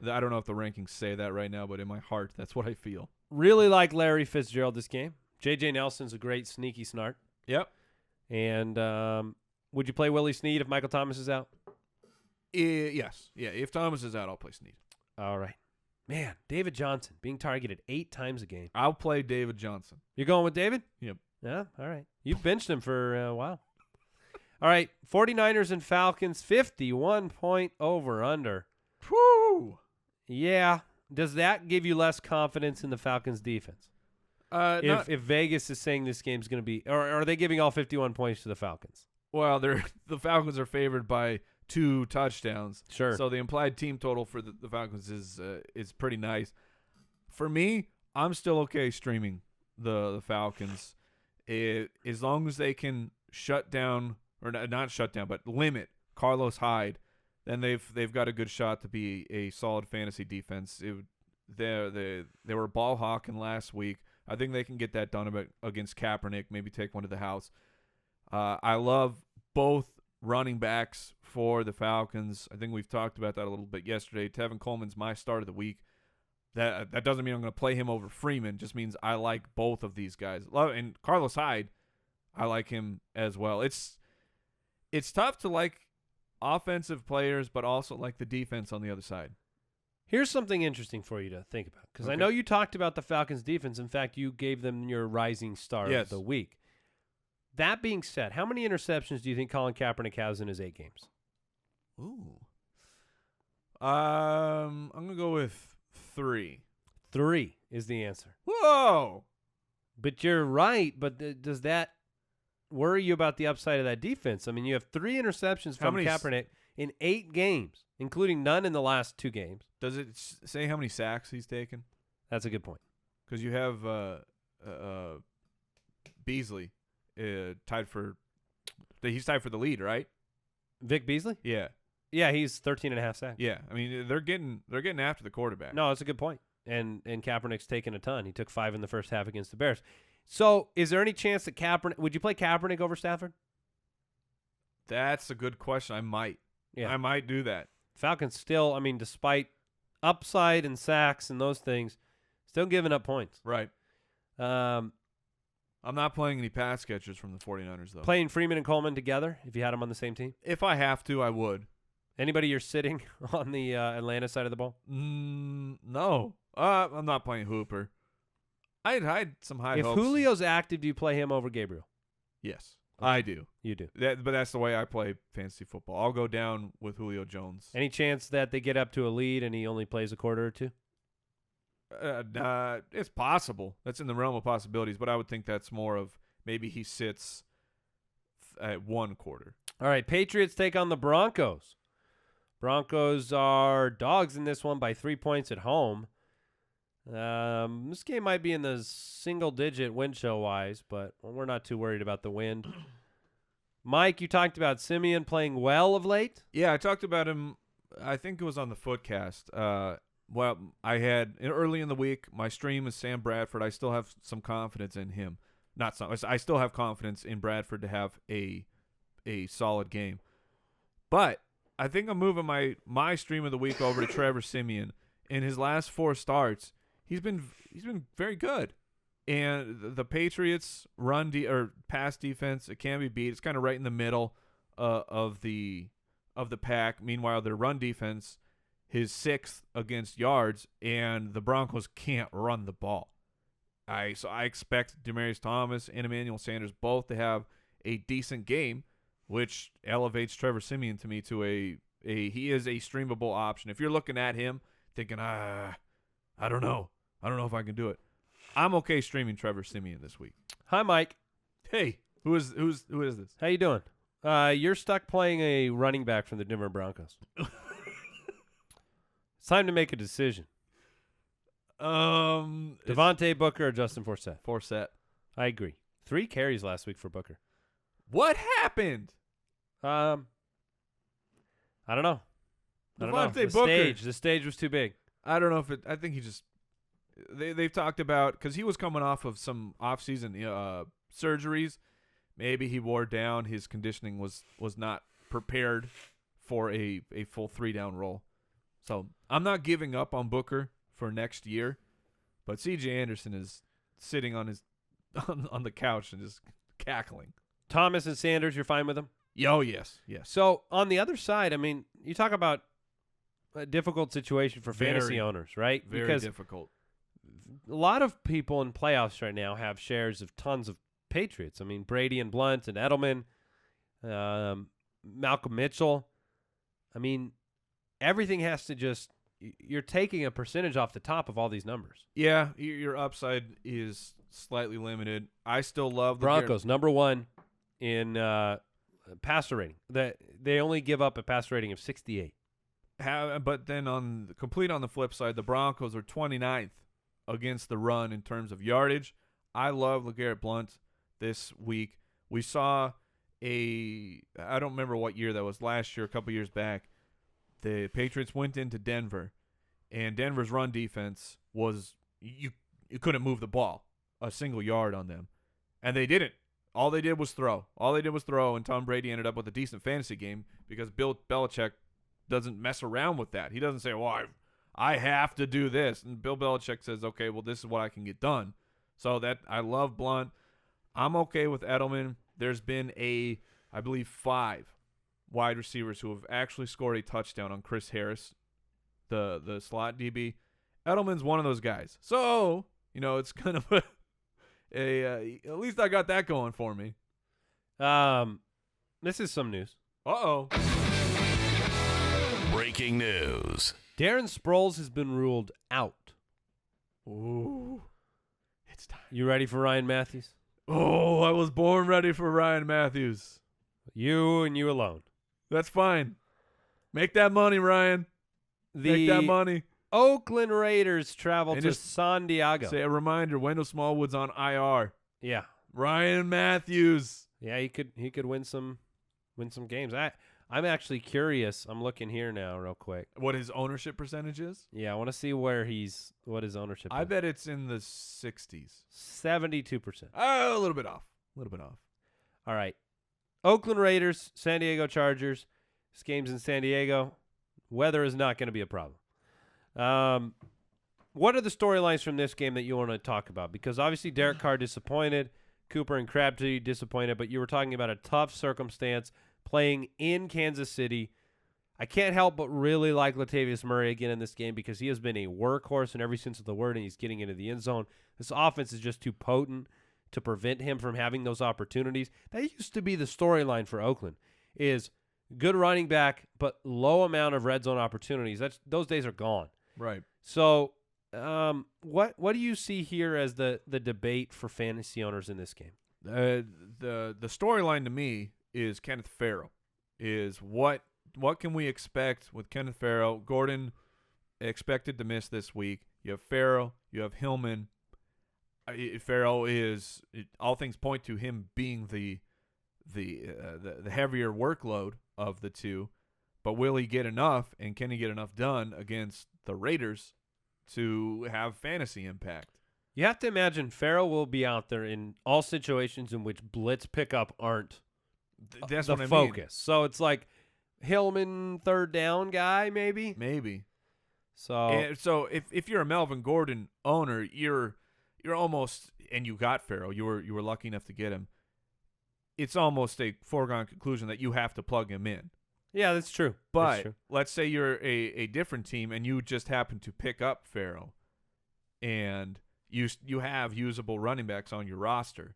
Speaker 4: I don't know if the rankings say that right now, but in my heart, that's what I feel.
Speaker 3: Really like Larry Fitzgerald this game. J.J. Nelson's a great sneaky snart.
Speaker 4: Yep.
Speaker 3: And would you play Willie Snead if Michael Thomas is out?
Speaker 4: Yes. Yeah, if Thomas is out, I'll play Snead.
Speaker 3: All right. Man, David Johnson being targeted 8 times a game.
Speaker 4: I'll play David Johnson.
Speaker 3: You're going with David?
Speaker 4: Yep.
Speaker 3: Yeah, all right. You've benched him for a while. All right, 49ers and Falcons, 51-point over-under.
Speaker 4: Whew.
Speaker 3: Yeah. Does that give you less confidence in the Falcons' defense? If Vegas is saying this game's going to be – or are they giving all 51 points to the Falcons?
Speaker 4: Well, the Falcons are favored by 2 touchdowns.
Speaker 3: Sure.
Speaker 4: So the implied team total for the Falcons is pretty nice. For me, I'm still okay streaming the Falcons. As long as they can shut down – or not shut down, but limit Carlos Hyde, then they've got a good shot to be a solid fantasy defense. They were ball hawking last week. I think they can get that done against Kaepernick, maybe take one to the house. I love both running backs for the Falcons. I think we've talked about that a little bit yesterday. Tevin Coleman's my start of the week. That doesn't mean I'm going to play him over Freeman. Just means I like both of these guys. And Carlos Hyde, I like him as well. It's tough to like offensive players, but also like the defense on the other side.
Speaker 3: Here's something interesting for you to think about, because
Speaker 4: Okay.
Speaker 3: I know you talked about the Falcons' defense. In fact, you gave them your rising star of the week. That being said, how many interceptions do you think Colin Kaepernick has in his 8 games?
Speaker 4: Ooh. I'm going to go with 3.
Speaker 3: 3 is the answer.
Speaker 4: Whoa!
Speaker 3: But you're right, but does that worry you about the upside of that defense? I mean, you have 3 interceptions from Kaepernick in 8 games, including none in the last 2 games.
Speaker 4: Does it say how many sacks he's taken?
Speaker 3: That's a good point.
Speaker 4: Because you have Beasley tied for the lead, right?
Speaker 3: Vic Beasley?
Speaker 4: Yeah.
Speaker 3: Yeah, he's 13.5 sacks.
Speaker 4: Yeah. I mean, they're getting after the quarterback.
Speaker 3: No, that's a good point. And Kaepernick's taken a ton. He took 5 in the first half against the Bears. So, is there any chance that Kaepernick – would you play Kaepernick over Stafford?
Speaker 4: That's a good question. I might.
Speaker 3: Yeah.
Speaker 4: I might do that.
Speaker 3: Falcons still, I mean, despite upside and sacks and those things, still giving up points.
Speaker 4: Right.
Speaker 3: I'm
Speaker 4: not playing any pass catchers from the 49ers, though.
Speaker 3: Playing Freeman and Coleman together, if you had them on the same team?
Speaker 4: If I have to, I would.
Speaker 3: Anybody you're sitting on the Atlanta side of the ball?
Speaker 4: No. I'm not playing Hooper. I had some high hopes.
Speaker 3: If Julio's active, do you play him over Gabriel?
Speaker 4: Yes, I do.
Speaker 3: You do.
Speaker 4: But that's the way I play fantasy football. I'll go down with Julio Jones.
Speaker 3: Any chance that they get up to a lead and he only plays a quarter or 2?
Speaker 4: It's possible. That's in the realm of possibilities, but I would think that's more of maybe he sits at one quarter.
Speaker 3: All right, Patriots take on the Broncos. Broncos are dogs in this one by 3 points at home. This game might be in the single-digit wind chill-wise, but we're not too worried about the wind. Mike, you talked about Simeon playing well of late?
Speaker 4: Yeah, I talked about him, I think it was on the Footcast. Well, I had early in the week, my stream is Sam Bradford. I still have some confidence in him. I still have confidence in Bradford to have a solid game. But I think I'm moving my stream of the week over to Trevor Siemian. In his last 4 starts, he's been very good. And the Patriots or pass defense, it can be beat. It's kind of right in the middle of the pack. Meanwhile, their run defense is 6th against yards, and the Broncos can't run the ball. So I expect Demaryius Thomas and Emmanuel Sanders both to have a decent game, which elevates Trevor Siemian to me to he is a streamable option. If you're looking at him thinking, I don't know if I can do it, I'm okay streaming Trevor Siemian this week.
Speaker 3: Hi, Mike.
Speaker 4: Hey, who is this?
Speaker 3: How you doing? You're stuck playing a running back from the Denver Broncos. It's time to make a decision. Devontae Booker or Justin Forsett?
Speaker 4: Forsett.
Speaker 3: I agree. 3 carries last week for Booker.
Speaker 4: What happened?
Speaker 3: I don't know.
Speaker 4: Devontae Booker.
Speaker 3: The stage was too big.
Speaker 4: I don't know if I think he just. They've talked about, because he was coming off of some off-season surgeries. Maybe he wore down. His conditioning was not prepared for a full 3-down role. So I'm not giving up on Booker for next year, but C.J. Anderson is sitting on the couch and just cackling.
Speaker 3: Thomas and Sanders, you're fine with them?
Speaker 4: Oh, yes.
Speaker 3: So on the other side, I mean, you talk about a difficult situation for fantasy owners, right?
Speaker 4: Very difficult.
Speaker 3: A lot of people in playoffs right now have shares of tons of Patriots. I mean, Brady and Blunt and Edelman, Malcolm Mitchell. I mean, everything has to just – you're taking a percentage off the top of all these numbers.
Speaker 4: Yeah, your upside is slightly limited. I still love the
Speaker 3: Broncos, number 1 in passer rating. They only give up a passer rating of 68.
Speaker 4: But then on the flip side, the Broncos are 29th against the run in terms of yardage. I love LeGarrette Blount this week. We saw I don't remember what year that was, last year, a couple years back. The Patriots went into Denver, and Denver's run defense was you couldn't move the ball a single yard on them, and they didn't. All they did was throw. And Tom Brady ended up with a decent fantasy game because Bill Belichick doesn't mess around with that. He doesn't say, well, I have to do this. And Bill Belichick says, okay, well, this is what I can get done. So that I love Blunt. I'm okay with Edelman. There's been I believe 5 wide receivers who have actually scored a touchdown on Chris Harris, the slot DB. Edelman's one of those guys. So, it's kind of at least I got that going for me.
Speaker 3: This is some news.
Speaker 4: Uh-oh.
Speaker 2: Breaking news.
Speaker 3: Darren Sproles has been ruled out.
Speaker 4: Ooh. It's time.
Speaker 3: You ready for Ryan Matthews?
Speaker 4: Oh, I was born ready for Ryan Matthews.
Speaker 3: You and you alone.
Speaker 4: That's fine. Make that money, Ryan. Make that money.
Speaker 3: Oakland Raiders travel to San Diego.
Speaker 4: Say a reminder, Wendell Smallwood's on IR.
Speaker 3: Yeah.
Speaker 4: Ryan Matthews.
Speaker 3: Yeah, he could win some games. I'm actually curious. I'm looking here now real quick.
Speaker 4: What his ownership percentage is?
Speaker 3: Yeah, I want to see what his ownership is.
Speaker 4: I bet it's in the 60s.
Speaker 3: 72%.
Speaker 4: Oh, a little bit off.
Speaker 3: All right. Oakland Raiders, San Diego Chargers. This game's in San Diego. Weather is not going to be a problem. What are the storylines from this game that you want to talk about? Because obviously Derek Carr disappointed, Cooper and Crabtree disappointed, but you were talking about a tough circumstance playing in Kansas City. I can't help but really like Latavius Murray again in this game because he has been a workhorse in every sense of the word, and he's getting into the end zone. This offense is just too potent to prevent him from having those opportunities. That used to be the storyline for Oakland, is good running back, but low amount of red zone opportunities. Those days are gone.
Speaker 4: Right.
Speaker 3: So what do you see here as the debate for fantasy owners in this game?
Speaker 4: The storyline to me is Kenneth Farrell. Is what can we expect with Kenneth Farrell? Gordon expected to miss this week. You have Farrell. You have Hillman. Farrell is, all things point to him being the heavier workload of the two, but will he get enough, and can he get enough done against the Raiders to have fantasy impact?
Speaker 3: You have to imagine Farrell will be out there in all situations in which blitz pickup aren't
Speaker 4: That's
Speaker 3: the
Speaker 4: what I
Speaker 3: focus.
Speaker 4: mean.
Speaker 3: So it's like Hillman third down guy, maybe. So
Speaker 4: if you're a Melvin Gordon owner, you're almost, and you got Farrell, you were lucky enough to get him. It's almost a foregone conclusion that you have to plug him in.
Speaker 3: yeah, that's true.
Speaker 4: But
Speaker 3: That's true.
Speaker 4: let's say you're a different team and you just happen to pick up Farrell, and you have usable running backs on your roster.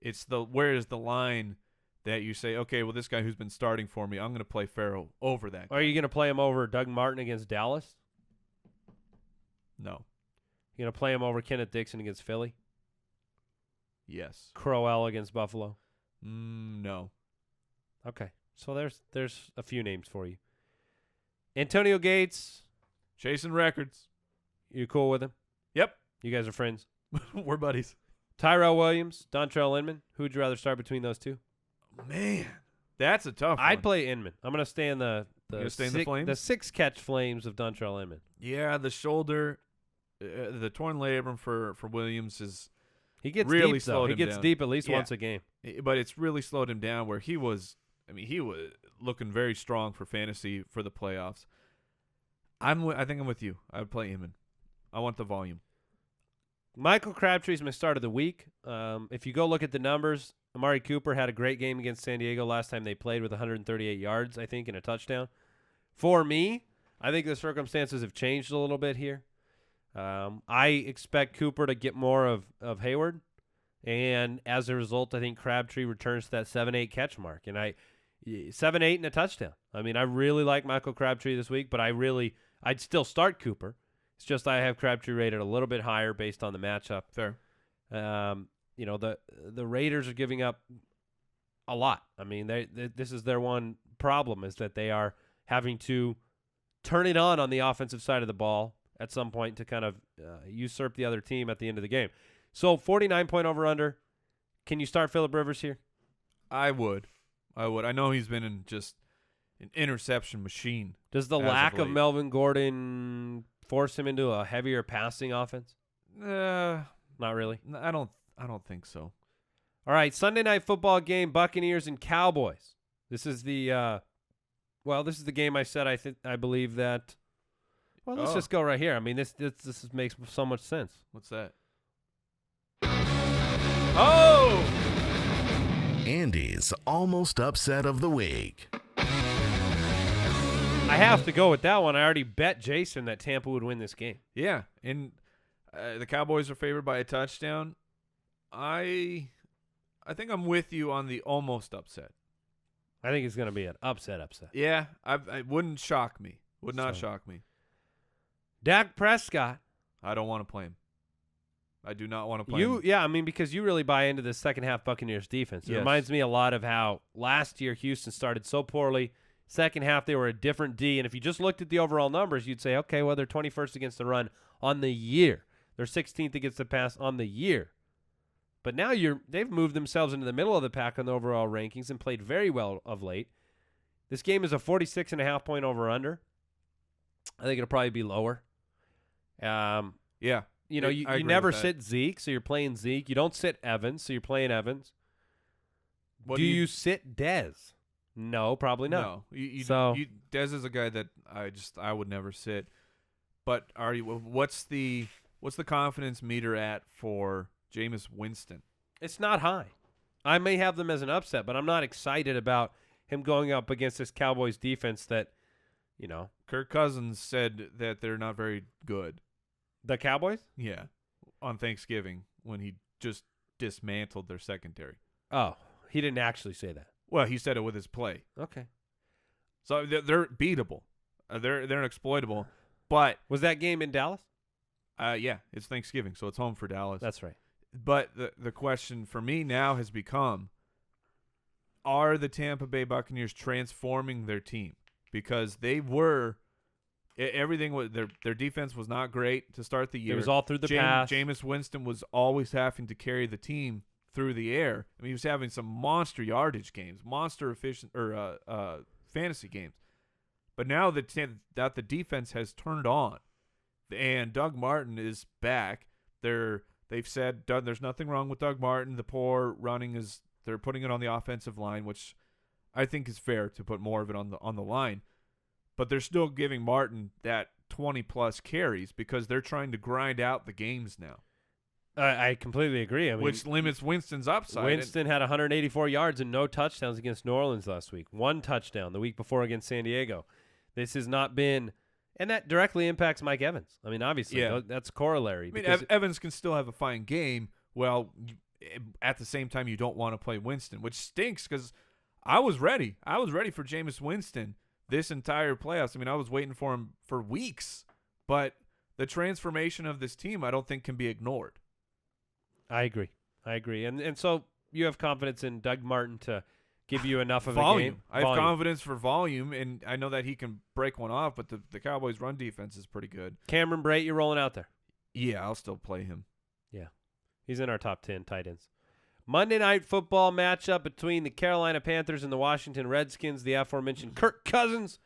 Speaker 4: It's where is the line that you say, okay, well, this guy who's been starting for me, I'm going to play Farrell over that guy.
Speaker 3: Are you going to play him over Doug Martin against Dallas?
Speaker 4: No.
Speaker 3: You going to play him over Kenneth Dixon against Philly?
Speaker 4: Yes.
Speaker 3: Crowell against Buffalo?
Speaker 4: No.
Speaker 3: Okay. So there's a few names for you. Antonio Gates,
Speaker 4: Chasing records.
Speaker 3: you cool with him?
Speaker 4: Yep.
Speaker 3: You guys are friends.
Speaker 4: We're buddies.
Speaker 3: Tyrell Williams, Dontrell Inman. Who would you rather start between those two?
Speaker 4: Man, that's a tough one.
Speaker 3: I'd play Inman. I'm going to stay in the
Speaker 4: gonna stay in the Flames?
Speaker 3: the 6-catch Flames of Dontrell Inman.
Speaker 4: Yeah, the shoulder, the torn labrum for Williams is
Speaker 3: He gets
Speaker 4: really
Speaker 3: deep, though.
Speaker 4: slowed
Speaker 3: He
Speaker 4: him
Speaker 3: gets
Speaker 4: down.
Speaker 3: deep at least
Speaker 4: Yeah.
Speaker 3: once a game.
Speaker 4: But it's really slowed him down where he was looking very strong for fantasy for the playoffs. I think I'm with you. I would play Inman. I want the volume.
Speaker 3: Michael Crabtree's my start of the week. If you go look at the numbers, Amari Cooper had a great game against San Diego last time they played with 138 yards, I think, and a touchdown. For me, I think the circumstances have changed a little bit here. I expect Cooper to get more of Hayward, and as a result, I think Crabtree returns to that 7-8 catch mark, and 7-8 and a touchdown. I mean, I really like Michael Crabtree this week, but I'd still start Cooper. It's just I have Crabtree rated a little bit higher based on the matchup.
Speaker 4: Fair.
Speaker 3: The Raiders are giving up a lot. I mean, this is their one problem, is that they are having to turn it on the offensive side of the ball at some point to kind of usurp the other team at the end of the game. So 49-point over-under. Can you start Phillip Rivers here?
Speaker 4: I would. I know he's been in just an interception machine.
Speaker 3: Does the
Speaker 4: as
Speaker 3: lack of
Speaker 4: late.
Speaker 3: Melvin Gordon force him into a heavier passing offense?
Speaker 4: Not
Speaker 3: really.
Speaker 4: I don't think so.
Speaker 3: All right, Sunday night football game, Buccaneers and Cowboys. This is the this is the game I said I believe that. Well, let's just go right here. I mean, this makes so much sense.
Speaker 4: What's that? Oh!
Speaker 2: Andy's almost upset of the week.
Speaker 3: I have to go with that one. I already bet Jason that Tampa would win this game.
Speaker 4: Yeah, and the Cowboys are favored by a touchdown. I think I'm with you on the almost upset.
Speaker 3: I think it's going to be an upset.
Speaker 4: Yeah, it wouldn't shock me. Would not shock me.
Speaker 3: Dak Prescott.
Speaker 4: I don't want to play him. I do not want to play him.
Speaker 3: Yeah, I mean, because you really buy into the second half Buccaneers defense. It
Speaker 4: Yes.
Speaker 3: reminds me a lot of how last year Houston started so poorly. Second half, they were a different D. And if you just looked at the overall numbers, you'd say, okay, well, they're 21st against the run on the year. They're 16th against the pass on the year. But now they've moved themselves into the middle of the pack on the overall rankings and played very well of late. This game is a 46.5-point over-under. I think it'll probably be lower.
Speaker 4: Yeah.
Speaker 3: You know,
Speaker 4: I
Speaker 3: you
Speaker 4: agree
Speaker 3: never
Speaker 4: with that.
Speaker 3: sit Zeke, so you're playing Zeke. You don't sit Evans, so you're playing Evans.
Speaker 4: What
Speaker 3: do you sit Dez? No, probably not.
Speaker 4: No. Dez is a guy that I would never sit. But what's the confidence meter at for Jameis Winston?
Speaker 3: It's not high. I may have them as an upset, but I'm not excited about him going up against this Cowboys defense that, you know.
Speaker 4: Kirk Cousins said that they're not very good.
Speaker 3: The Cowboys?
Speaker 4: Yeah. On Thanksgiving when he just dismantled their secondary.
Speaker 3: Oh, he didn't actually say that.
Speaker 4: Well, he said it with his play.
Speaker 3: Okay.
Speaker 4: So they're beatable. They're exploitable. But
Speaker 3: Was that game in Dallas?
Speaker 4: yeah, it's Thanksgiving, so it's home for Dallas.
Speaker 3: That's right.
Speaker 4: But the question for me now has become, are the Tampa Bay Buccaneers transforming their team? Because they were everything was their defense was not great to start the year.
Speaker 3: It was all through the pass.
Speaker 4: Jameis Winston was always having to carry the team through the air. I mean, he was having some monster yardage games, monster efficient fantasy games. But now that the defense has turned on, and Doug Martin is back, they've said there's nothing wrong with Doug Martin. The poor running they're putting it on the offensive line, which I think is fair to put more of it on the line. But they're still giving Martin that 20-plus carries because they're trying to grind out the games now.
Speaker 3: I completely agree. I mean,
Speaker 4: which limits Winston's upside.
Speaker 3: Winston had 184 yards and no touchdowns against New Orleans last week. 1 touchdown the week before against San Diego. This has not been – and that directly impacts Mike Evans. I mean, obviously, that's corollary.
Speaker 4: I mean, Evans can still have a fine game. Well, at the same time, you don't want to play Winston, which stinks because I was ready. I was ready for Jameis Winston this entire playoffs. I mean, I was waiting for him for weeks. But the transformation of this team I don't think can be ignored.
Speaker 3: I agree. And so you have confidence in Doug Martin to give you enough of
Speaker 4: volume.
Speaker 3: a game?
Speaker 4: I have confidence for volume, and I know that he can break one off, but the Cowboys' run defense is pretty good.
Speaker 3: Cameron Brate, you're rolling out there.
Speaker 4: Yeah, I'll still play him.
Speaker 3: Yeah. He's in our top 10 tight ends. Monday Night Football matchup between the Carolina Panthers and the Washington Redskins, the aforementioned Kirk Cousins,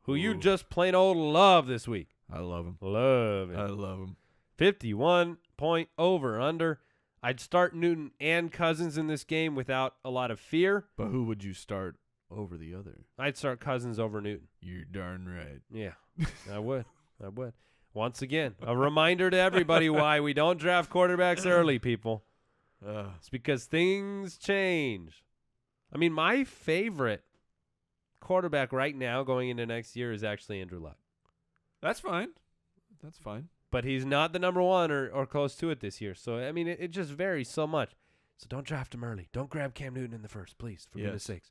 Speaker 3: who you just plain old love this week.
Speaker 4: I love him.
Speaker 3: Love him.
Speaker 4: I love him.
Speaker 3: 51-point over-under. I'd start Newton and Cousins in this game without a lot of fear.
Speaker 4: But who would you start over the other?
Speaker 3: I'd start Cousins over Newton.
Speaker 4: You're darn right.
Speaker 3: Yeah, I would. Once again, a reminder to everybody why we don't draft quarterbacks early, people. It's because things change. I mean, my favorite quarterback right now going into next year is actually Andrew Luck.
Speaker 4: That's fine.
Speaker 3: But he's not the number one or close to it this year. So, I mean, it just varies so much. So don't draft him early. Don't grab Cam Newton in the first, please, for goodness sakes.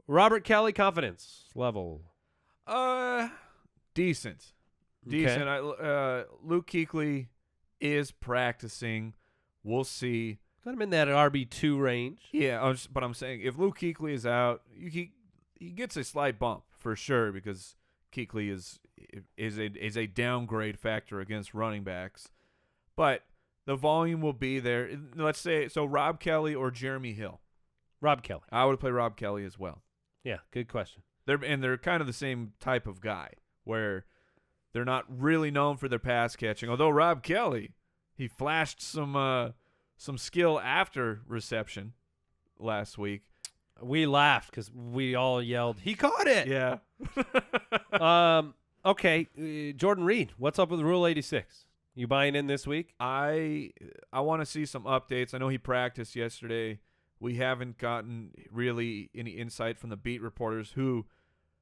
Speaker 3: Robert Kelly, confidence level.
Speaker 4: Decent.
Speaker 3: Okay.
Speaker 4: Luke Kuechly is practicing. We'll see.
Speaker 3: Got him in that RB2 range.
Speaker 4: Yeah, but I'm saying if Luke Kuechly is out, he gets a slight bump for sure because Kuechly is a downgrade factor against running backs. But the volume will be there. Let's say so Rob Kelly or Jeremy Hill.
Speaker 3: Rob Kelly.
Speaker 4: I would play Rob Kelly as well.
Speaker 3: Yeah, good question.
Speaker 4: They're kind of the same type of guy where they're not really known for their pass catching. Although Rob Kelly, he flashed some skill after reception last week.
Speaker 3: We laughed because we all yelled, "He caught it!"
Speaker 4: Yeah.
Speaker 3: Okay, Jordan Reed, what's up with Rule 86? You buying in this week?
Speaker 4: I want to see some updates. I know he practiced yesterday. We haven't gotten really any insight from the beat reporters who,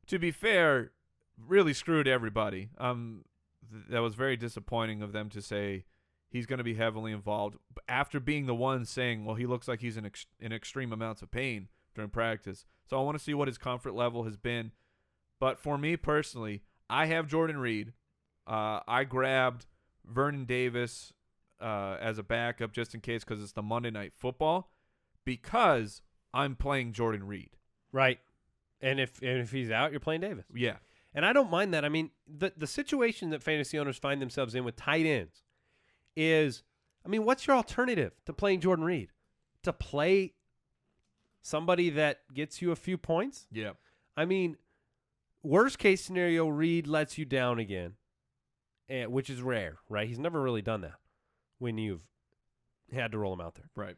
Speaker 4: to be fair, really screwed everybody. That was very disappointing of them to say he's going to be heavily involved after being the one saying, well, he looks like he's in extreme amounts of pain during practice. So I want to see what his comfort level has been. But for me personally, I have Jordan Reed. I grabbed Vernon Davis as a backup just in case because it's the Monday Night Football because I'm playing Jordan Reed.
Speaker 3: Right. And if he's out, you're playing Davis.
Speaker 4: Yeah.
Speaker 3: And I don't mind that. I mean, the situation that fantasy owners find themselves in with tight ends is, I mean, what's your alternative to playing Jordan Reed? To play somebody that gets you a few points?
Speaker 4: Yeah.
Speaker 3: I mean, worst case scenario, Reed lets you down again, which is rare, right? He's never really done that when you've had to roll him out there.
Speaker 4: Right.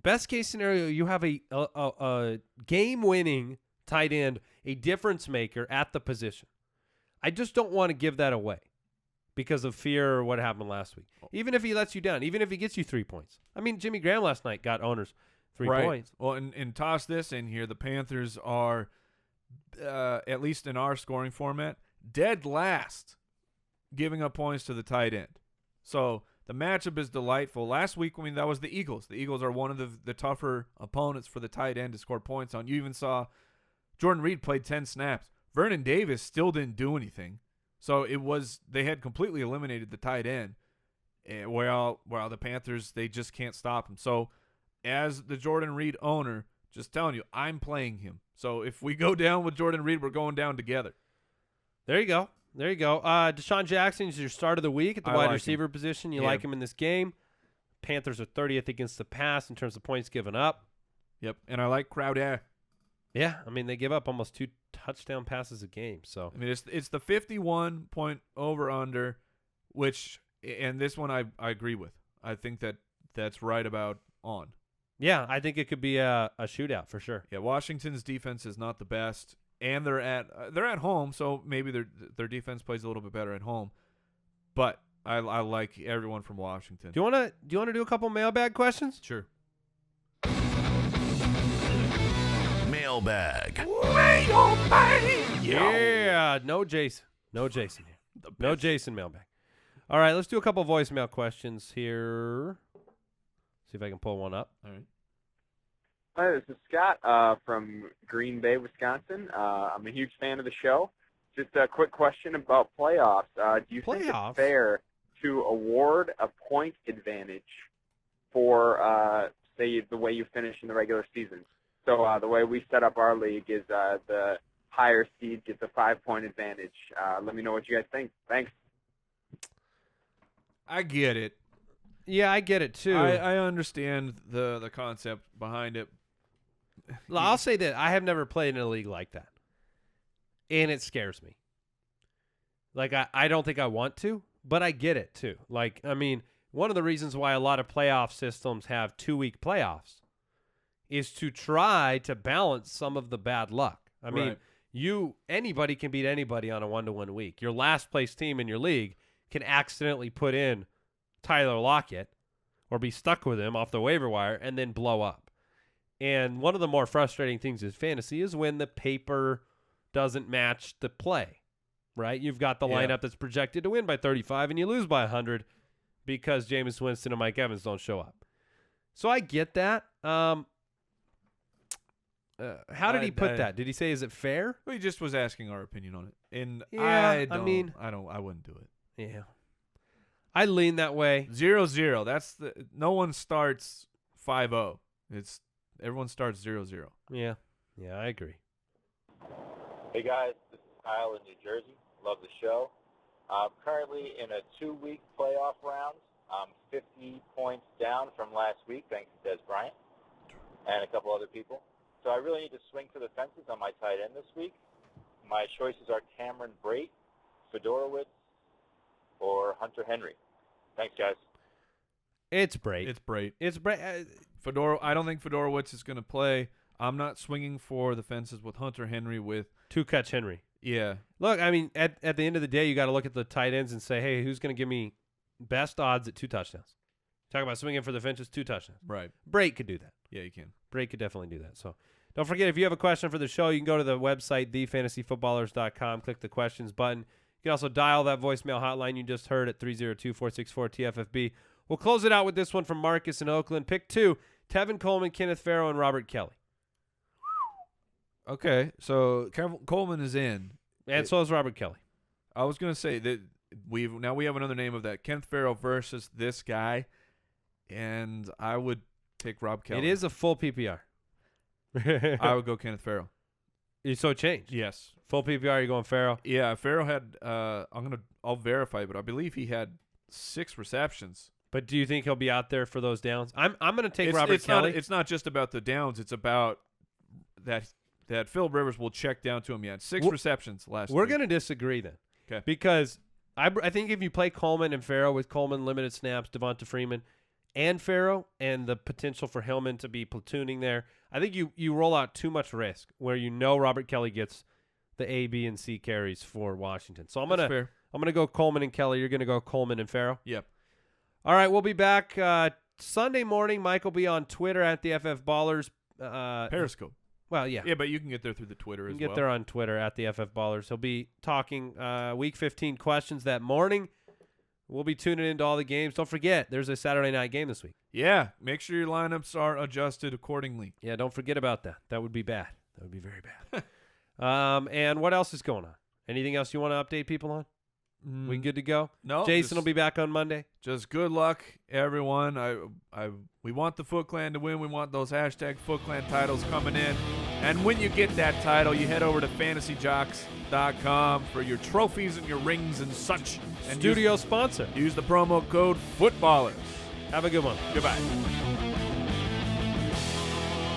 Speaker 3: Best case scenario, you have a game-winning tight end, a difference maker at the position. I just don't want to give that away because of fear or what happened last week. Even if he lets you down, even if he gets you 3 points. I mean, Jimmy Graham last night got owners 3 points.
Speaker 4: Well, and toss this in here. The Panthers are, at least in our scoring format, dead last giving up points to the tight end. So the matchup is delightful. Last week, I mean, that was the Eagles. The Eagles are one of the tougher opponents for the tight end to score points on. You even saw Jordan Reed played 10 snaps. Vernon Davis still didn't do anything. So they had completely eliminated the tight end. While the Panthers, they just can't stop him. So as the Jordan Reed owner, Just telling you, I'm playing him. So if we go down with Jordan Reed, we're going down together.
Speaker 3: There you go. Deshaun Jackson is your start of the week at the wide receiver position. You like him in this game. Panthers are 30th against the pass in terms of points given up.
Speaker 4: Yep, and I like Crowder.
Speaker 3: Yeah, I mean, they give up almost 2 touchdown passes a game. So
Speaker 4: I mean, it's the 51-point over-under, which, and this one I agree with. I think that's right about on.
Speaker 3: Yeah, I think it could be a shootout for sure.
Speaker 4: Yeah, Washington's defense is not the best, and they're at home, so maybe their defense plays a little bit better at home. But I like everyone from Washington.
Speaker 3: Do you want to do a couple mailbag questions?
Speaker 4: Sure.
Speaker 2: Mailbag.
Speaker 3: Yeah, no Jason here. No Jason mailbag. All right, let's do a couple voicemail questions here. See if I can pull one up.
Speaker 4: All right.
Speaker 1: Hi, this is Scott from Green Bay, Wisconsin. I'm a huge fan of the show. Just a quick question about playoffs. Do you think it's fair to award a point advantage for, say, the way you finish in the regular season? So the way we set up our league is the higher seed gets a 5-point advantage. Let me know what you guys think. Thanks.
Speaker 4: I get it.
Speaker 3: Yeah, I get it too.
Speaker 4: I understand the concept behind it.
Speaker 3: Well, I'll say that I have never played in a league like that, and it scares me. Like, I don't think I want to, but I get it too. Like, I mean, one of the reasons why a lot of playoff systems have 2-week playoffs is to try to balance some of the bad luck. I mean, anybody can beat anybody on a 1-to-1 week. Your last place team in your league can accidentally put in Tyler Lockett or be stuck with him off the waiver wire and then blow up. And one of the more frustrating things in fantasy is when the paper doesn't match the play, right? You've got the lineup that's projected to win by 35 and you lose by 100 because Jameis Winston and Mike Evans don't show up. So I get that. How did he put that? Did he say, is it fair?
Speaker 4: Well, he just was asking our opinion on it. And
Speaker 3: yeah,
Speaker 4: I wouldn't do it.
Speaker 3: Yeah. I lean that way.
Speaker 4: 0-0. No one starts 5-0. Everyone starts 0-0.
Speaker 3: Yeah. Yeah, I agree.
Speaker 6: Hey guys, this is Kyle in New Jersey. Love the show. I'm currently in a 2-week playoff round. I'm 50 points down from last week, thanks to Des Bryant and a couple other people. So I really need to swing for the fences on my tight end this week. My choices are Cameron Brate, Fiedorowicz, or Hunter Henry. Thanks, guys.
Speaker 3: It's Brate.
Speaker 4: I don't think Fiedorowicz is going to play. I'm not swinging for the fences with Hunter Henry with
Speaker 3: two-catch Henry.
Speaker 4: Yeah.
Speaker 3: Look, I mean, at the end of the day, you got to look at the tight ends and say, hey, who's going to give me best odds at 2 touchdowns? Talk about swinging for the fences, 2 touchdowns.
Speaker 4: Right.
Speaker 3: Brate could do that.
Speaker 4: Yeah, you can.
Speaker 3: Brate could definitely do that. So don't forget, if you have a question for the show, you can go to the website, thefantasyfootballers.com, click the questions button. You can also dial that voicemail hotline you just heard at 302-464-TFFB. We'll close it out with this one from Marcus in Oakland. Pick 2, Tevin Coleman, Kenneth Farrow, and Robert Kelly.
Speaker 4: Okay, so Coleman is in.
Speaker 3: And so is Robert Kelly.
Speaker 4: I was going to say that we have another name of that. Kenneth Farrow versus this guy, and I would pick Rob Kelly.
Speaker 3: It is a full PPR.
Speaker 4: I would go Kenneth Farrow.
Speaker 3: So it changed?
Speaker 4: Yes.
Speaker 3: Full PPR, you're going Farrow?
Speaker 4: Yeah, Farrow had I'll verify, but I believe he had 6 receptions.
Speaker 3: But do you think he'll be out there for those downs? I'm going to take Robert Kelly.
Speaker 4: It's not just about the downs. It's about that Phillip Rivers will check down to him. He had 6 receptions last week.
Speaker 3: We're going to disagree then.
Speaker 4: Okay.
Speaker 3: Because I think if you play Coleman and Farrow with Coleman limited snaps, Devonta Freeman, and Farrow, and the potential for Hillman to be platooning there, I think you roll out too much risk where you know Robert Kelly gets the A, B, and C carries for Washington. So I'm gonna go Coleman and Kelly. You're gonna go Coleman and Farrow.
Speaker 4: Yep.
Speaker 3: All right, we'll be back Sunday morning. Mike will be on Twitter at the FF Ballers.
Speaker 4: Periscope.
Speaker 3: Well, yeah.
Speaker 4: Yeah, but you can get there through the Twitter as well.
Speaker 3: You can get there on Twitter at the FF Ballers. He'll be talking Week 15 questions that morning. We'll be tuning into all the games. Don't forget, there's a Saturday night game this week.
Speaker 4: Yeah, make sure your lineups are adjusted accordingly.
Speaker 3: Yeah, don't forget about that. That would be bad. That would be very bad. And what else is going on? Anything else you want to update people on? We good to go?
Speaker 4: No.
Speaker 3: Jason will be back on Monday.
Speaker 4: Just good luck, everyone. We want the FootClan to win. We want those #FootClan titles coming in. And when you get that title, you head over to fantasyjocks.com for your trophies and your rings and such. And
Speaker 3: Studio sponsor.
Speaker 4: Use the promo code FOOTBALLERS.
Speaker 3: Have a good one.
Speaker 4: Goodbye.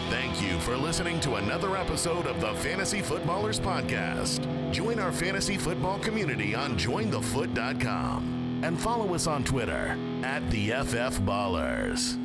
Speaker 2: Thank you for listening to another episode of the Fantasy Footballers Podcast. Join our fantasy football community on jointhefoot.com and follow us on Twitter @TheFFBallers.